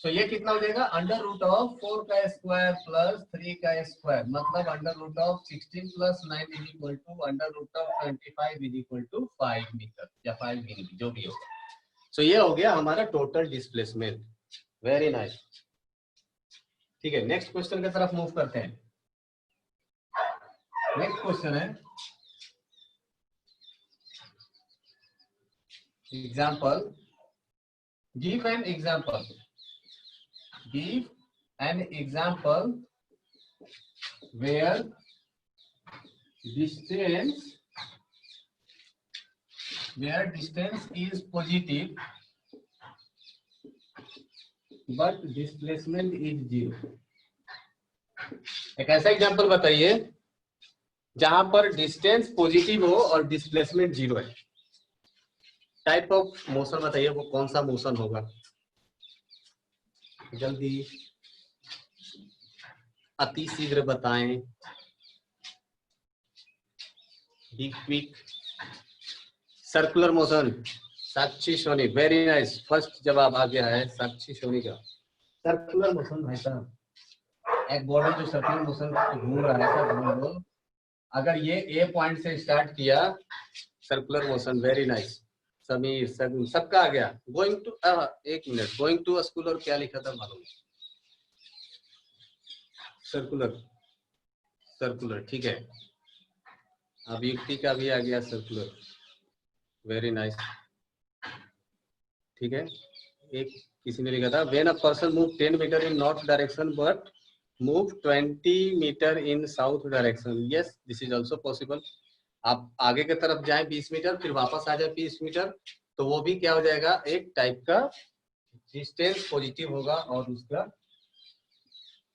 A: So ये कितना हो जाएगा? अंडर रूट ऑफ 4 का स्क्वायर प्लस 3 का स्क्वायर, मतलब under root of 16 plus 9 is equal to under root of 25 is equal to 5 metre या 5 मिली, जो भी हो। सो ये हो गया हमारा टोटल डिस्प्लेसमेंट, वेरी नाइस। ठीक है, नेक्स्ट क्वेश्चन की तरफ मूव करते हैं। नेक्स्ट क्वेश्चन है example, give an example, give an example where distance is positive but displacement is 0। एक ऐसा एग्जाम्पल बताइए जहां पर डिस्टेंस पॉजिटिव हो और डिस्प्लेसमेंट 0 है। टाइप ऑफ मोशन बताइए, वो कौन सा मोशन होगा? जल्दी, अति शीघ्र बताएं, be quick. Circular motion, Sakshi Soni, very nice, first जवाब आ गया है साक्षी सोनी का। सर्कुलर मोशन भाई साहब, एक बॉडी जो सर्कुलर मोशन घूम रहा है सब गोल गोल, अगर ये ए पॉइंट से स्टार्ट किया circular motion, very nice. Sameer, सगुन, सबका आ गया। गोइंग टू, एक मिनट, गोइंग टू स्कूल और क्या लिखा था मालूम? सर्कुलर, ठीक है। अभियुक्ति का भी आ गया सर्कुलर, वेरी नाइस, ठीक है। एक किसी ने लिखा था, when a person move 10 metre in north direction but move 20 metre in south direction, yes this is also possible. आप आगे की तरफ जाएं 20 मीटर, फिर वापस आ जाए 20 मीटर, तो वो भी क्या हो जाएगा? एक टाइप का डिस्टेंस पॉजिटिव होगा और उसका,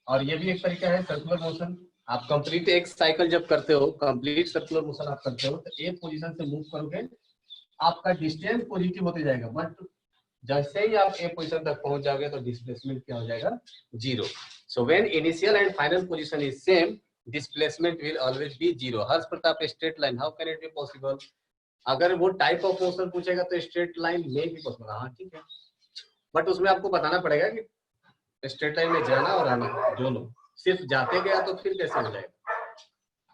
A: और ये भी एक तरीका है सर्कुलर मोशन। आप कंप्लीट एक साइकिल जब करते हो, कंप्लीट सर्कुलर मोशन आप करते हो, तो एक पोजीशन से मूव करोगे, आपका डिस्टेंस पॉजिटिव होते जाएगा, बट जैसे ही आप ए पोजीशन तक पहुंच जाओगे तो डिस्प्लेसमेंट क्या हो जाएगा? 0। So when initial and final position is same, displacement will always be 0। Harsh Pratap, straight line, how can it be possible? अगर वो टाइप ऑफ मोशन पूछेगा तो स्ट्रेट लाइन में भी पॉसिबल, हाँ ठीक है, बट उसमें आपको बताना पड़ेगा कि स्ट्रेट लाइन में जाना और आना दोनों, सिर्फ जाते गया तो फिर कैसे हो जाएगा?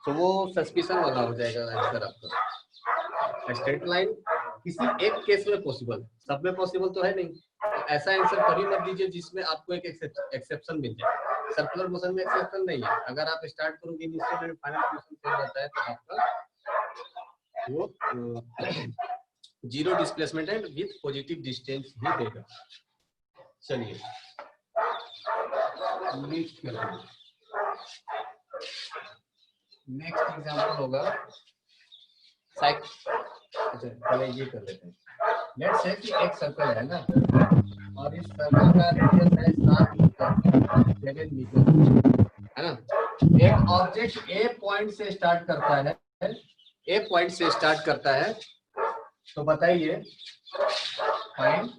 A: तो वो सस्पिशन वाला हो जाएगा आंसर आपका। स्ट्रेट लाइन किसी एक केस में पॉसिबल, सब में पॉसिबल तो है नहीं, तो ऐसा आंसर कभी मत दीजिए जिसमें आपको एक एक्सेप्शन मिल जाए। सर्कुलर मोशन में एक्सेप्शन नहीं है, अगर आप स्टार्ट करोगे इनिशियल एंड फाइनल पोजीशन से जाता है तो आपका वो 0 displacement and with positive distance ही देगा। चलिए नेक्स्ट एग्जांपल होगा अच्छा पहले ये कर लेते हैं। लेट्स से कि एक सर्कल है ना, और इस सर्कल का रेडियस है 7 मीटर, है ना। एक ऑब्जेक्ट ए पॉइंट से स्टार्ट करता है, तो बताइए find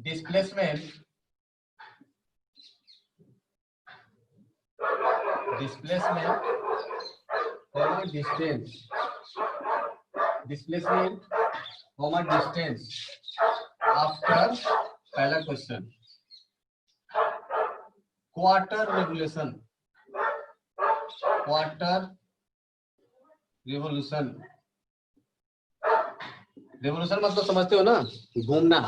A: displacement comma distance, displacement comma distance after पहला question quarter revolution, quarter revolution, revolution मतलब समझते हो ना, घूमना,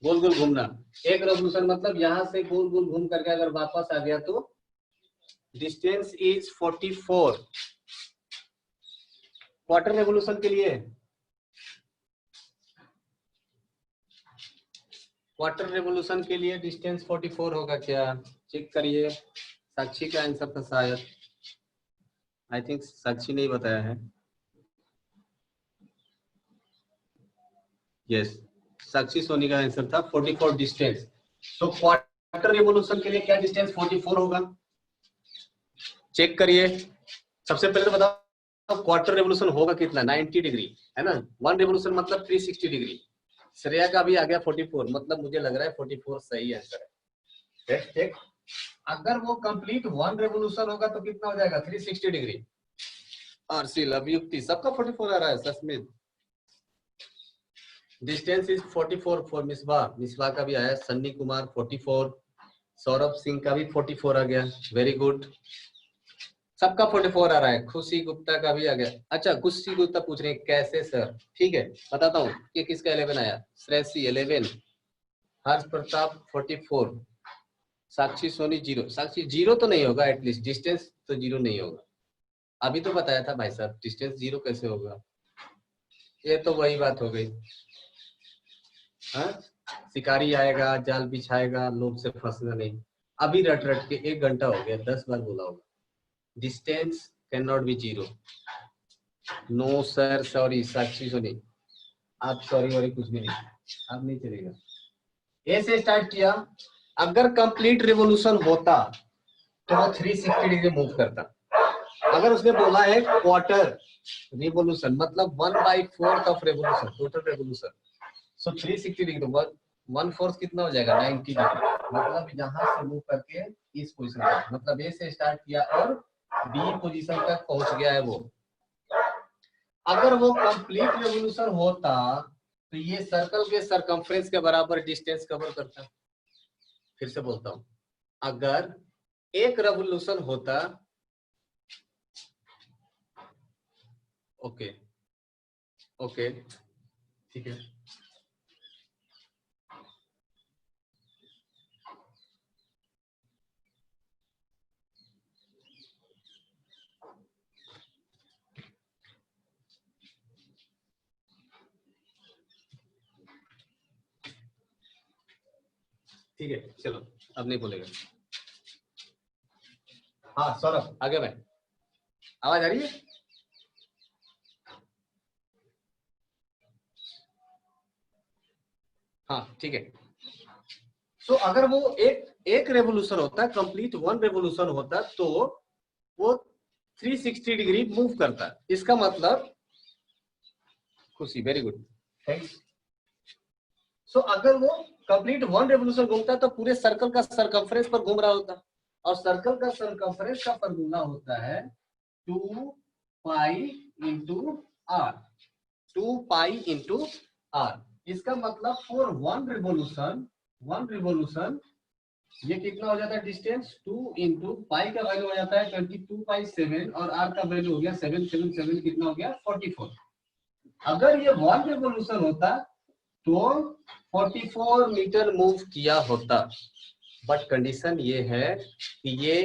A: गोल गोल घूमना। एक रेवोल्यूशन मतलब यहां से गोल गोल घूम करके अगर वापस आ गया तो डिस्टेंस इज 44। क्वार्टर रेवोल्यूशन के लिए, क्वार्टर रेवोल्यूशन के लिए डिस्टेंस 44 होगा क्या? चेक करिए। साक्षी का आंसर था शायद, आई थिंक साक्षी ने बताया है। यस, साक्षी सोनी का आंसर था 44 डिस्टेंस। तो क्वार्टर रेवोल्यूशन के लिए क्या डिस्टेंस 44 होगा? चेक करिए। सबसे पहले तो बताओ क्वार्टर रेवोल्यूशन होगा कितना? 90 डिग्री है ना। वन रेवोल्यूशन मतलब 360 डिग्री। श्रेया का भी आ गया 44, मतलब मुझे लग रहा है 44 सही आंसर है। ठीक, अगर वो कंप्लीट वन रेवोल्यूशन होगा तो कितना हो जाएगा? 360 डिग्री। आरसी लवयुक्ति सबका 44 आ रहा है सच में। Distance is 44 for Misbah, Misbah का भी आया। सन्नी कुमार 44, सौरभ सिंह का भी 44 आ गया, वेरी गुड। सबका 44 आ रहा है। खुशी गुप्ता का भी आ गया। अच्छा, खुशी गुप्ता पूछ रहे हैं कैसे सर? ठीक है, बताता हूँ कि किसका 11 आया। श्रेयसी 11, हर्ष प्रताप 44, साक्षी सोनी 0। साक्षी 0 तो नहीं होगा, एटलीस्ट डिस्टेंस तो 0 नहीं होगा। अभी तो बताया था भाई साहब, डिस्टेंस 0 कैसे होगा? ये तो वही बात हो गई। हाँ, शिकारी आएगा, जाल बिछाएगा, लोभ से फंसना नहीं। अभी रट रट के 1 घंटा हो गया, 10 बार बोला होगा। Distance can not be 0। No sir, sorry Sakshi Soni, आप सॉरी वॉरी कुछ भी नहीं, अब नहीं चलेगा। ए से स्टार्ट किया, अगर कंप्लीट रिवोल्यूशन होता तो वो 360 डिग्री मूव करता। अगर उसने बोला है क्वार्टर रिवोल्यूशन मतलब 1/4 of revolution, total revolution, so 360 degree, 1/4 कितना हो जाएगा? 90 डिग्री। मतलब यहाँ से मूव करके इस पोजीशन पर, मतलब ए से स्टार्ट किया और बी पोजीशन तक पहुंच गया है वो। अगर वो कंप्लीट रेवोल्यूशन होता तो ये सर्कल के सरकमफ्रेंस के बराबर डिस्टेंस कवर करता। फिर से बोलता हूं, अगर एक रेवोल्यूशन होता, ओके ओके ठीक है, ठीक है, चलो अब नहीं बोलेगा। हाँ सौरभ आगे मैं, आवाज आ रही है? हाँ ठीक है। तो अगर वो एक रेवोल्यूशन होता, कंप्लीट वन रेवोल्यूशन होता, तो वो 360 डिग्री मूव करता। इसका मतलब, खुशी वेरी गुड, थैंक्स। सो अगर वो कंप्लीट वन रेवोल्यूशन घूमता तो पूरे सर्कल का सरकमफ्रेंस पर घूम रहा होता, और सर्कल का सरकमफ्रेंस का फॉर्मूला होता है 2 pi into R, 2 pi into R. इसका मतलब फॉर वन रिवोल्यूशन ये कितना हो जाता है डिस्टेंस? 2 इंटू पाई का वैल्यू हो जाता है 22/7 और आर का वैल्यू हो गया 777, कितना हो गया? 44। अगर ये वन रिवोल्यूशन होता तो 44 मीटर मूव किया होता। बट कंडीशन ये है कि ये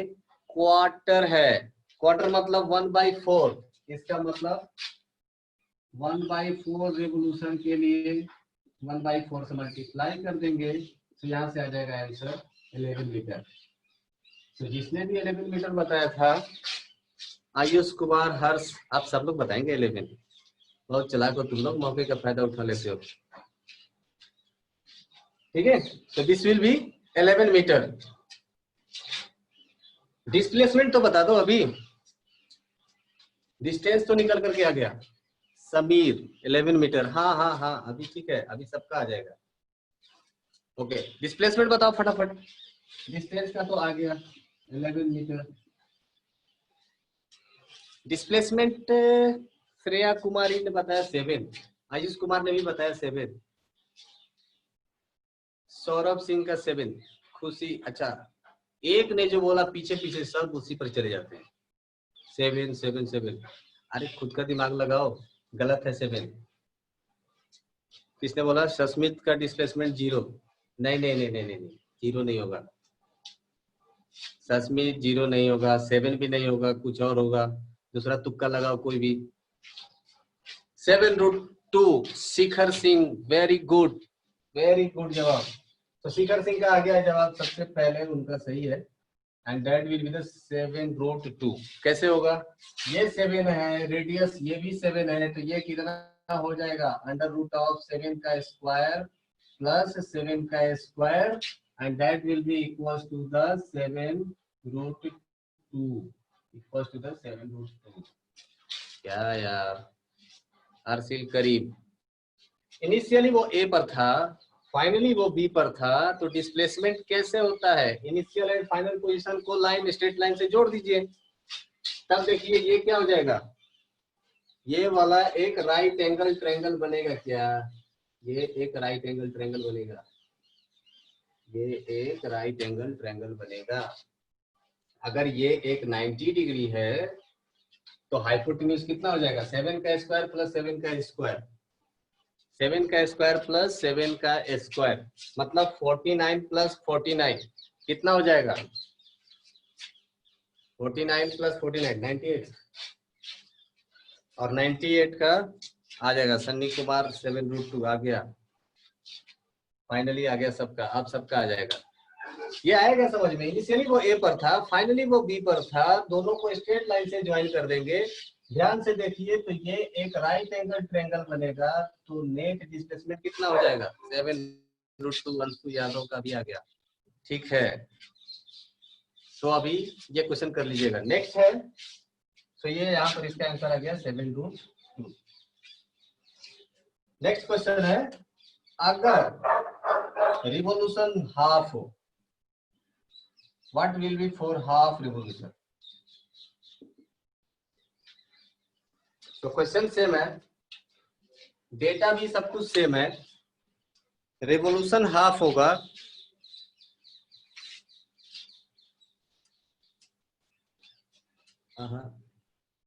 A: क्वार्टर है। क्वार्टर मतलब 1/4। इसका मतलब 1/4 रेवोल्यूशन के लिए 1/4 से मल्टीप्लाई कर देंगे तो यहाँ से आ जाएगा आंसर 11 मीटर। तो जिसने भी 11 मीटर बताया था, आयुष कुमार, हर्ष, आप सब लोग बताएंगे 11। बहुत चालाक हो तुम लोग, मौके का फायदा उठा लेते हो। ठीक है, तो this will be 11 metre. Displacement तो बता दो अभी, डिस्टेंस तो निकल करके आ गया। समीर 11 मीटर, हाँ हाँ हाँ, अभी ठीक है, अभी सबका आ जाएगा। ओके, डिस्प्लेसमेंट बताओ फटाफट। डिस्टेंस का तो आ गया 11 मीटर। डिस्प्लेसमेंट श्रेया कुमारी ने बताया 7, आयुष कुमार ने भी बताया 7, सौरभ सिंह का 7, खुशी, अच्छा एक ने जो बोला पीछे पीछे सब उसी पर चले जाते हैं। 7 7 7, अरे खुद का दिमाग लगाओ, गलत है 7। किसने बोला सस्मित का डिस्प्लेसमेंट 0? नहीं नहीं नहीं नहीं नहीं, 0 नहीं होगा। सस्मित 0 नहीं होगा, 7 भी नहीं होगा, कुछ और होगा। दूसरा तुक्का लगाओ कोई भी। 7√2 शिखर सिंह, वेरी गुड जवाब। तो शिखर सिंह का आ गया जवाब सबसे पहले, उनका सही है। And that will be the 7√2। कैसे होगा? ये 7 है, रेडियस ये भी 7 है, तो ये कितना हो जाएगा? √7 का स्क्वायर प्लस 7 का square, and that will be equals to the 7√2, equals to the 7√2। क्या यार, अर्सिल करीब। इनिशियली वो ए पर था, फाइनली वो बी पर था, तो डिस्प्लेसमेंट कैसे होता है? इनिशियल एंड फाइनल पोजीशन को लाइन, स्ट्रेट लाइन से जोड़ दीजिए, तब देखिए ये क्या हो जाएगा। ये वाला एक राइट एंगल ट्रायंगल बनेगा। क्या ये एक राइट एंगल ट्रायंगल बनेगा? ये एक राइट एंगल ट्रायंगल बनेगा। अगर ये एक 90 डिग्री है तो हाइपोटेन्यूज कितना हो जाएगा? 7 का स्क्वायर प्लस 7 का स्क्वायर, 7 का स्क्वायर प्लस 7 का स्क्वायर, मतलब 49 प्लस 49 कितना हो जाएगा? 49 प्लस 49 98, और 98 का आ जाएगा सन्नी कुमार 7√2 आ गया, फाइनली आ गया सबका। अब सबका आ जाएगा, ये आएगा समझ में। इनिशियली वो ए पर था, फाइनली वो बी पर था, दोनों को स्ट्रेट लाइन से ज्वाइन कर देंगे। ध्यान से देखिए, तो ये एक राइट एंगल ट्रायंगल बनेगा, तो नेट डिस्प्लेसमेंट कितना हो जाएगा? 7√2। अंशु यादव का भी आ गया, ठीक है। तो अभी ये क्वेश्चन कर लीजिएगा। नेक्स्ट है, तो ये यहाँ पर इसका आंसर आ गया 7√2। नेक्स्ट क्वेश्चन है, अगर रिवोल्यूशन हाफ हो, what will be for half revolution? तो क्वेश्चन सेम है, डेटा भी सब कुछ सेम है। रिवोल्यूशन हाफ होगा,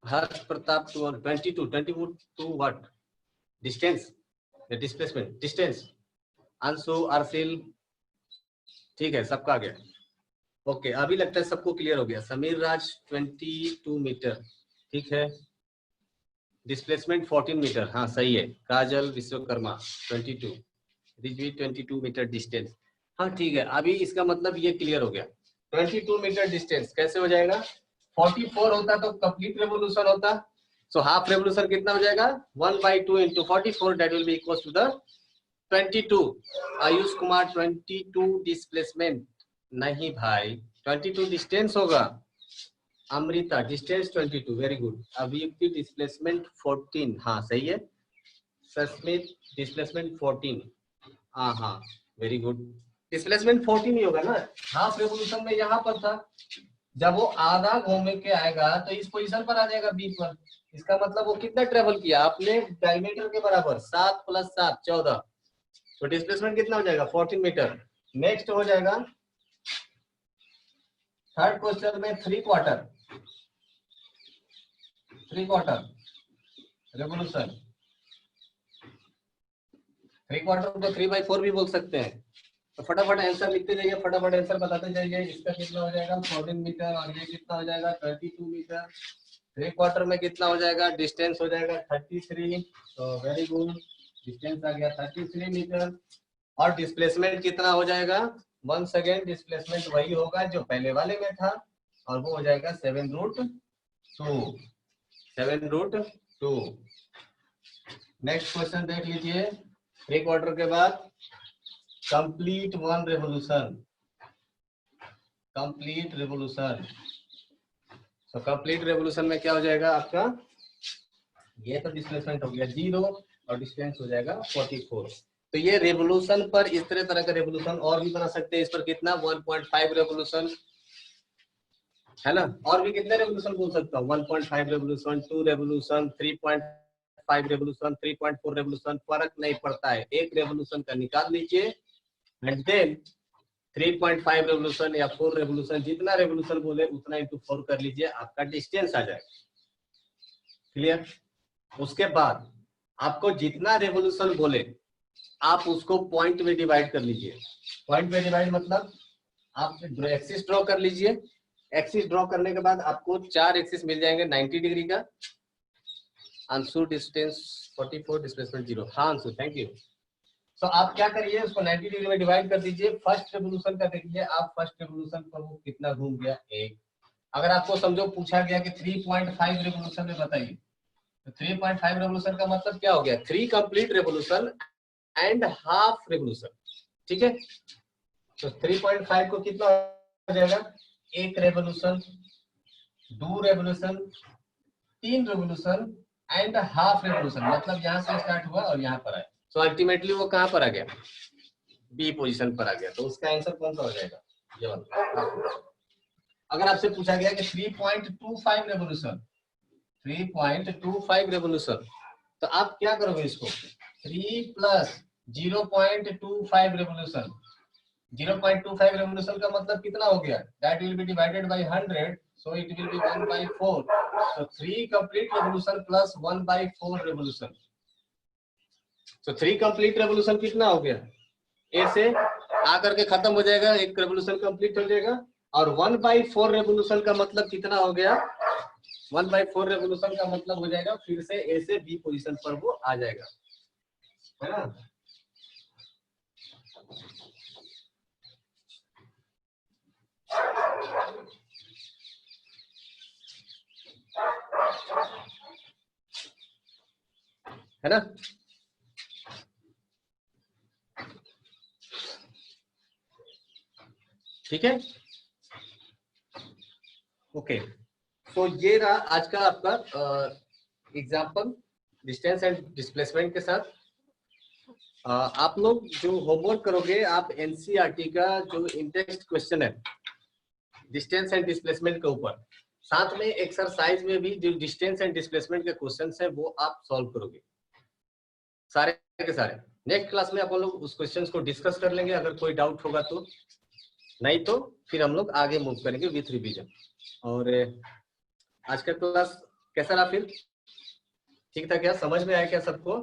A: Harsh Pratap 22 what distance, displacement distance. Anshu Arsil, ठीक है, सबका आ गया। ओके, अभी लगता है सबको क्लियर हो गया। समीर राज 22 मीटर, ठीक है। डिस्प्लेसमेंट 14 मीटर, हाँ सही है। काजल विश्वकर्मा 22, रिजवी 22 मीटर डिस्टेंस, हाँ ठीक है। अभी इसका मतलब ये क्लियर हो गया। 22 मीटर डिस्टेंस कैसे हो जाएगा? 44 होता तो कंप्लीट रेवोल्यूशन होता, सो हाफ रेवोल्यूशन कितना हो जाएगा? 1/2 into 44, that will be equal to the 22। Ayush Kumar 22 displacement नहीं भाई, 22 डिस्टेंस होगा। Amrita distance 22, very good. Abhiyukti displacement 14, हाँ सही है। सस्मित डिस्प्लेसमेंट 14, हाँ वेरी गुड। डिस्प्लेसमेंट 14 ही होगा ना, हाफ रेवोल्यूशन में यहाँ पर था। जब वो आधा घूम के आएगा तो इस पोजीशन पर आ जाएगा बी पर। इसका मतलब वो कितना ट्रेवल किया? अपने डायमीटर के बराबर, 7 + 7 14, तो डिस्प्लेसमेंट कितना हो जाएगा? 14 मीटर। नेक्स्ट हो जाएगा थर्ड क्वेश्चन में 3/4 रेवोल्यूशन। 3/4 को 3/4 भी बोल सकते हैं। तो फटाफट आंसर लिखते जाइए, फटाफट आंसर बताते जाइए। इसका कितना हो जाएगा? 14 मीटर, और ये कितना हो जाएगा? 32 मीटर। 3/4 में कितना हो जाएगा? डिस्टेंस हो जाएगा 33, तो वेरी गुड, डिस्टेंस आ गया 33 मीटर। और डिस्प्लेसमेंट कितना हो जाएगा? वंस अगेन डिस्प्लेसमेंट वही होगा जो पहले वाले में था, और वो हो जाएगा 7√2। नेक्स्ट क्वेश्चन देख लीजिए। 3/4 के बाद कंप्लीट रेवोल्यूशन। तो कंप्लीट रेवोल्यूशन में क्या हो जाएगा आपका? ये तो डिस्प्लेसमेंट हो गया 0, और डिस्टेंस हो जाएगा 44। तो ये रेवोल्यूशन पर इस तरह का रेवोल्यूशन और भी बना सकते हैं। इस पर कितना 1.5 रेवोल्यूशन है ना, और भी कितने रेवोल्यूशन बोल सकता हूँ, 1.5 रेवोल्यूशन, 2 रेवोल्यूशन, 3.5 रेवोल्यूशन, 3.4 रेवोल्यूशन, फर्क नहीं पड़ता है, एक रेवोल्यूशन का निकाल लीजिए एंड देन 3.5 रेवोल्यूशन या 4 रेवोल्यूशन, जितना रेवोल्यूशन बोले उतना इंटू 4 कर लीजिए, आपका डिस्टेंस आ जाएगा। क्लियर? उसके बाद आपको जितना रेवोल्यूशन बोले आप उसको पॉइंट में डिवाइड कर लीजिए। पॉइंट में डिवाइड मतलब आप एक्सिस ड्रॉ कर लीजिए। एक्सिस ड्रॉ करने के बाद आपको 4 एक्सिस मिल जाएंगे 90 डिग्री का। Anshu distance 44, displacement 0। हाँ अंशु, थैंक यू। तो आप क्या करिए, उसको 90 डिग्री में डिवाइड कर दीजिए। फर्स्ट रेवोल्यूशन का देखिए आप, फर्स्ट रेवोल्यूशन पर वो कितना घूम गया, 1। अगर आपको समझो पूछा गया कि 3.5 रेवोल्यूशन में बताइए, तो 3.5 रेवोल्यूशन का मतलब क्या हो गया, 3 complete revolution and half revolution. ठीक है, तो 3.5 को कितना हो जाएगा, 1 revolution, 2 revolution, 3 revolution and half revolution, मतलब यहाँ से स्टार्ट हुआ और यहाँ पर आया। तो अल्टीमेटली वो कहाँ पर आ गया, बी पोजीशन पर आ गया। तो उसका आंसर कौन सा हो जाएगा, ये वाला। अगर आपसे पूछा गया कि 3.25 रेवोल्यूशन, 3.25 रेवोल्यूशन, तो आप क्या करोगे इसको, 3 प्लस 0.25 रेवोल्यूशन। 0.25 रेवोल्यूशन का मतलब कितना हो गया, that will B divided by 100, so it will be 1/4। so 3 complete revolution plus 1/4 revolution, तो 3 कंप्लीट रेवोल्यूशन कितना हो गया, ए से आकर के खत्म हो जाएगा, एक रेवोल्यूशन कंप्लीट हो जाएगा। और 1/4 रेवोल्यूशन का मतलब कितना हो गया, 1/4 रेवोल्यूशन का मतलब हो जाएगा फिर से ए से बी पोजीशन पर वो आ जाएगा, है ना। है ना, ठीक है, ओके। तो ये रहा आज का आपका एग्जाम्पल डिस्टेंस एंड डिस्प्लेसमेंट के साथ। आप लोग जो होमवर्क करोगे, आप एनसीईआरटी का जो इंटेक्स्ट क्वेश्चन है डिस्टेंस एंड डिस्प्लेसमेंट के ऊपर, साथ में एक्सरसाइज में भी जो डिस्टेंस एंड डिस्प्लेसमेंट के क्वेश्चंस है वो आप सॉल्व करोगे सारे के सारे। नेक्स्ट क्लास में अपन लोग उस क्वेश्चंस को डिस्कस कर लेंगे, अगर कोई डाउट होगा तो, नहीं तो फिर हम लोग आगे मूव करेंगे विथ रिवीजन। और आज का क्लास कैसा रहा, फिर ठीक था क्या, समझ में आया क्या सबको?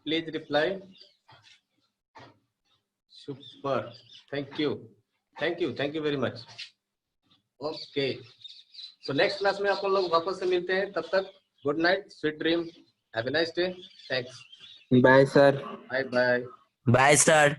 A: Please reply. Super, thank you, thank you, thank you very much. Okay, तो नेक्स्ट क्लास में अपन लोग वापस से मिलते हैं, तब तक good night, sweet dream, have a nice day, thanks,
D: bye sir.
A: Bye bye.
E: Bye sir.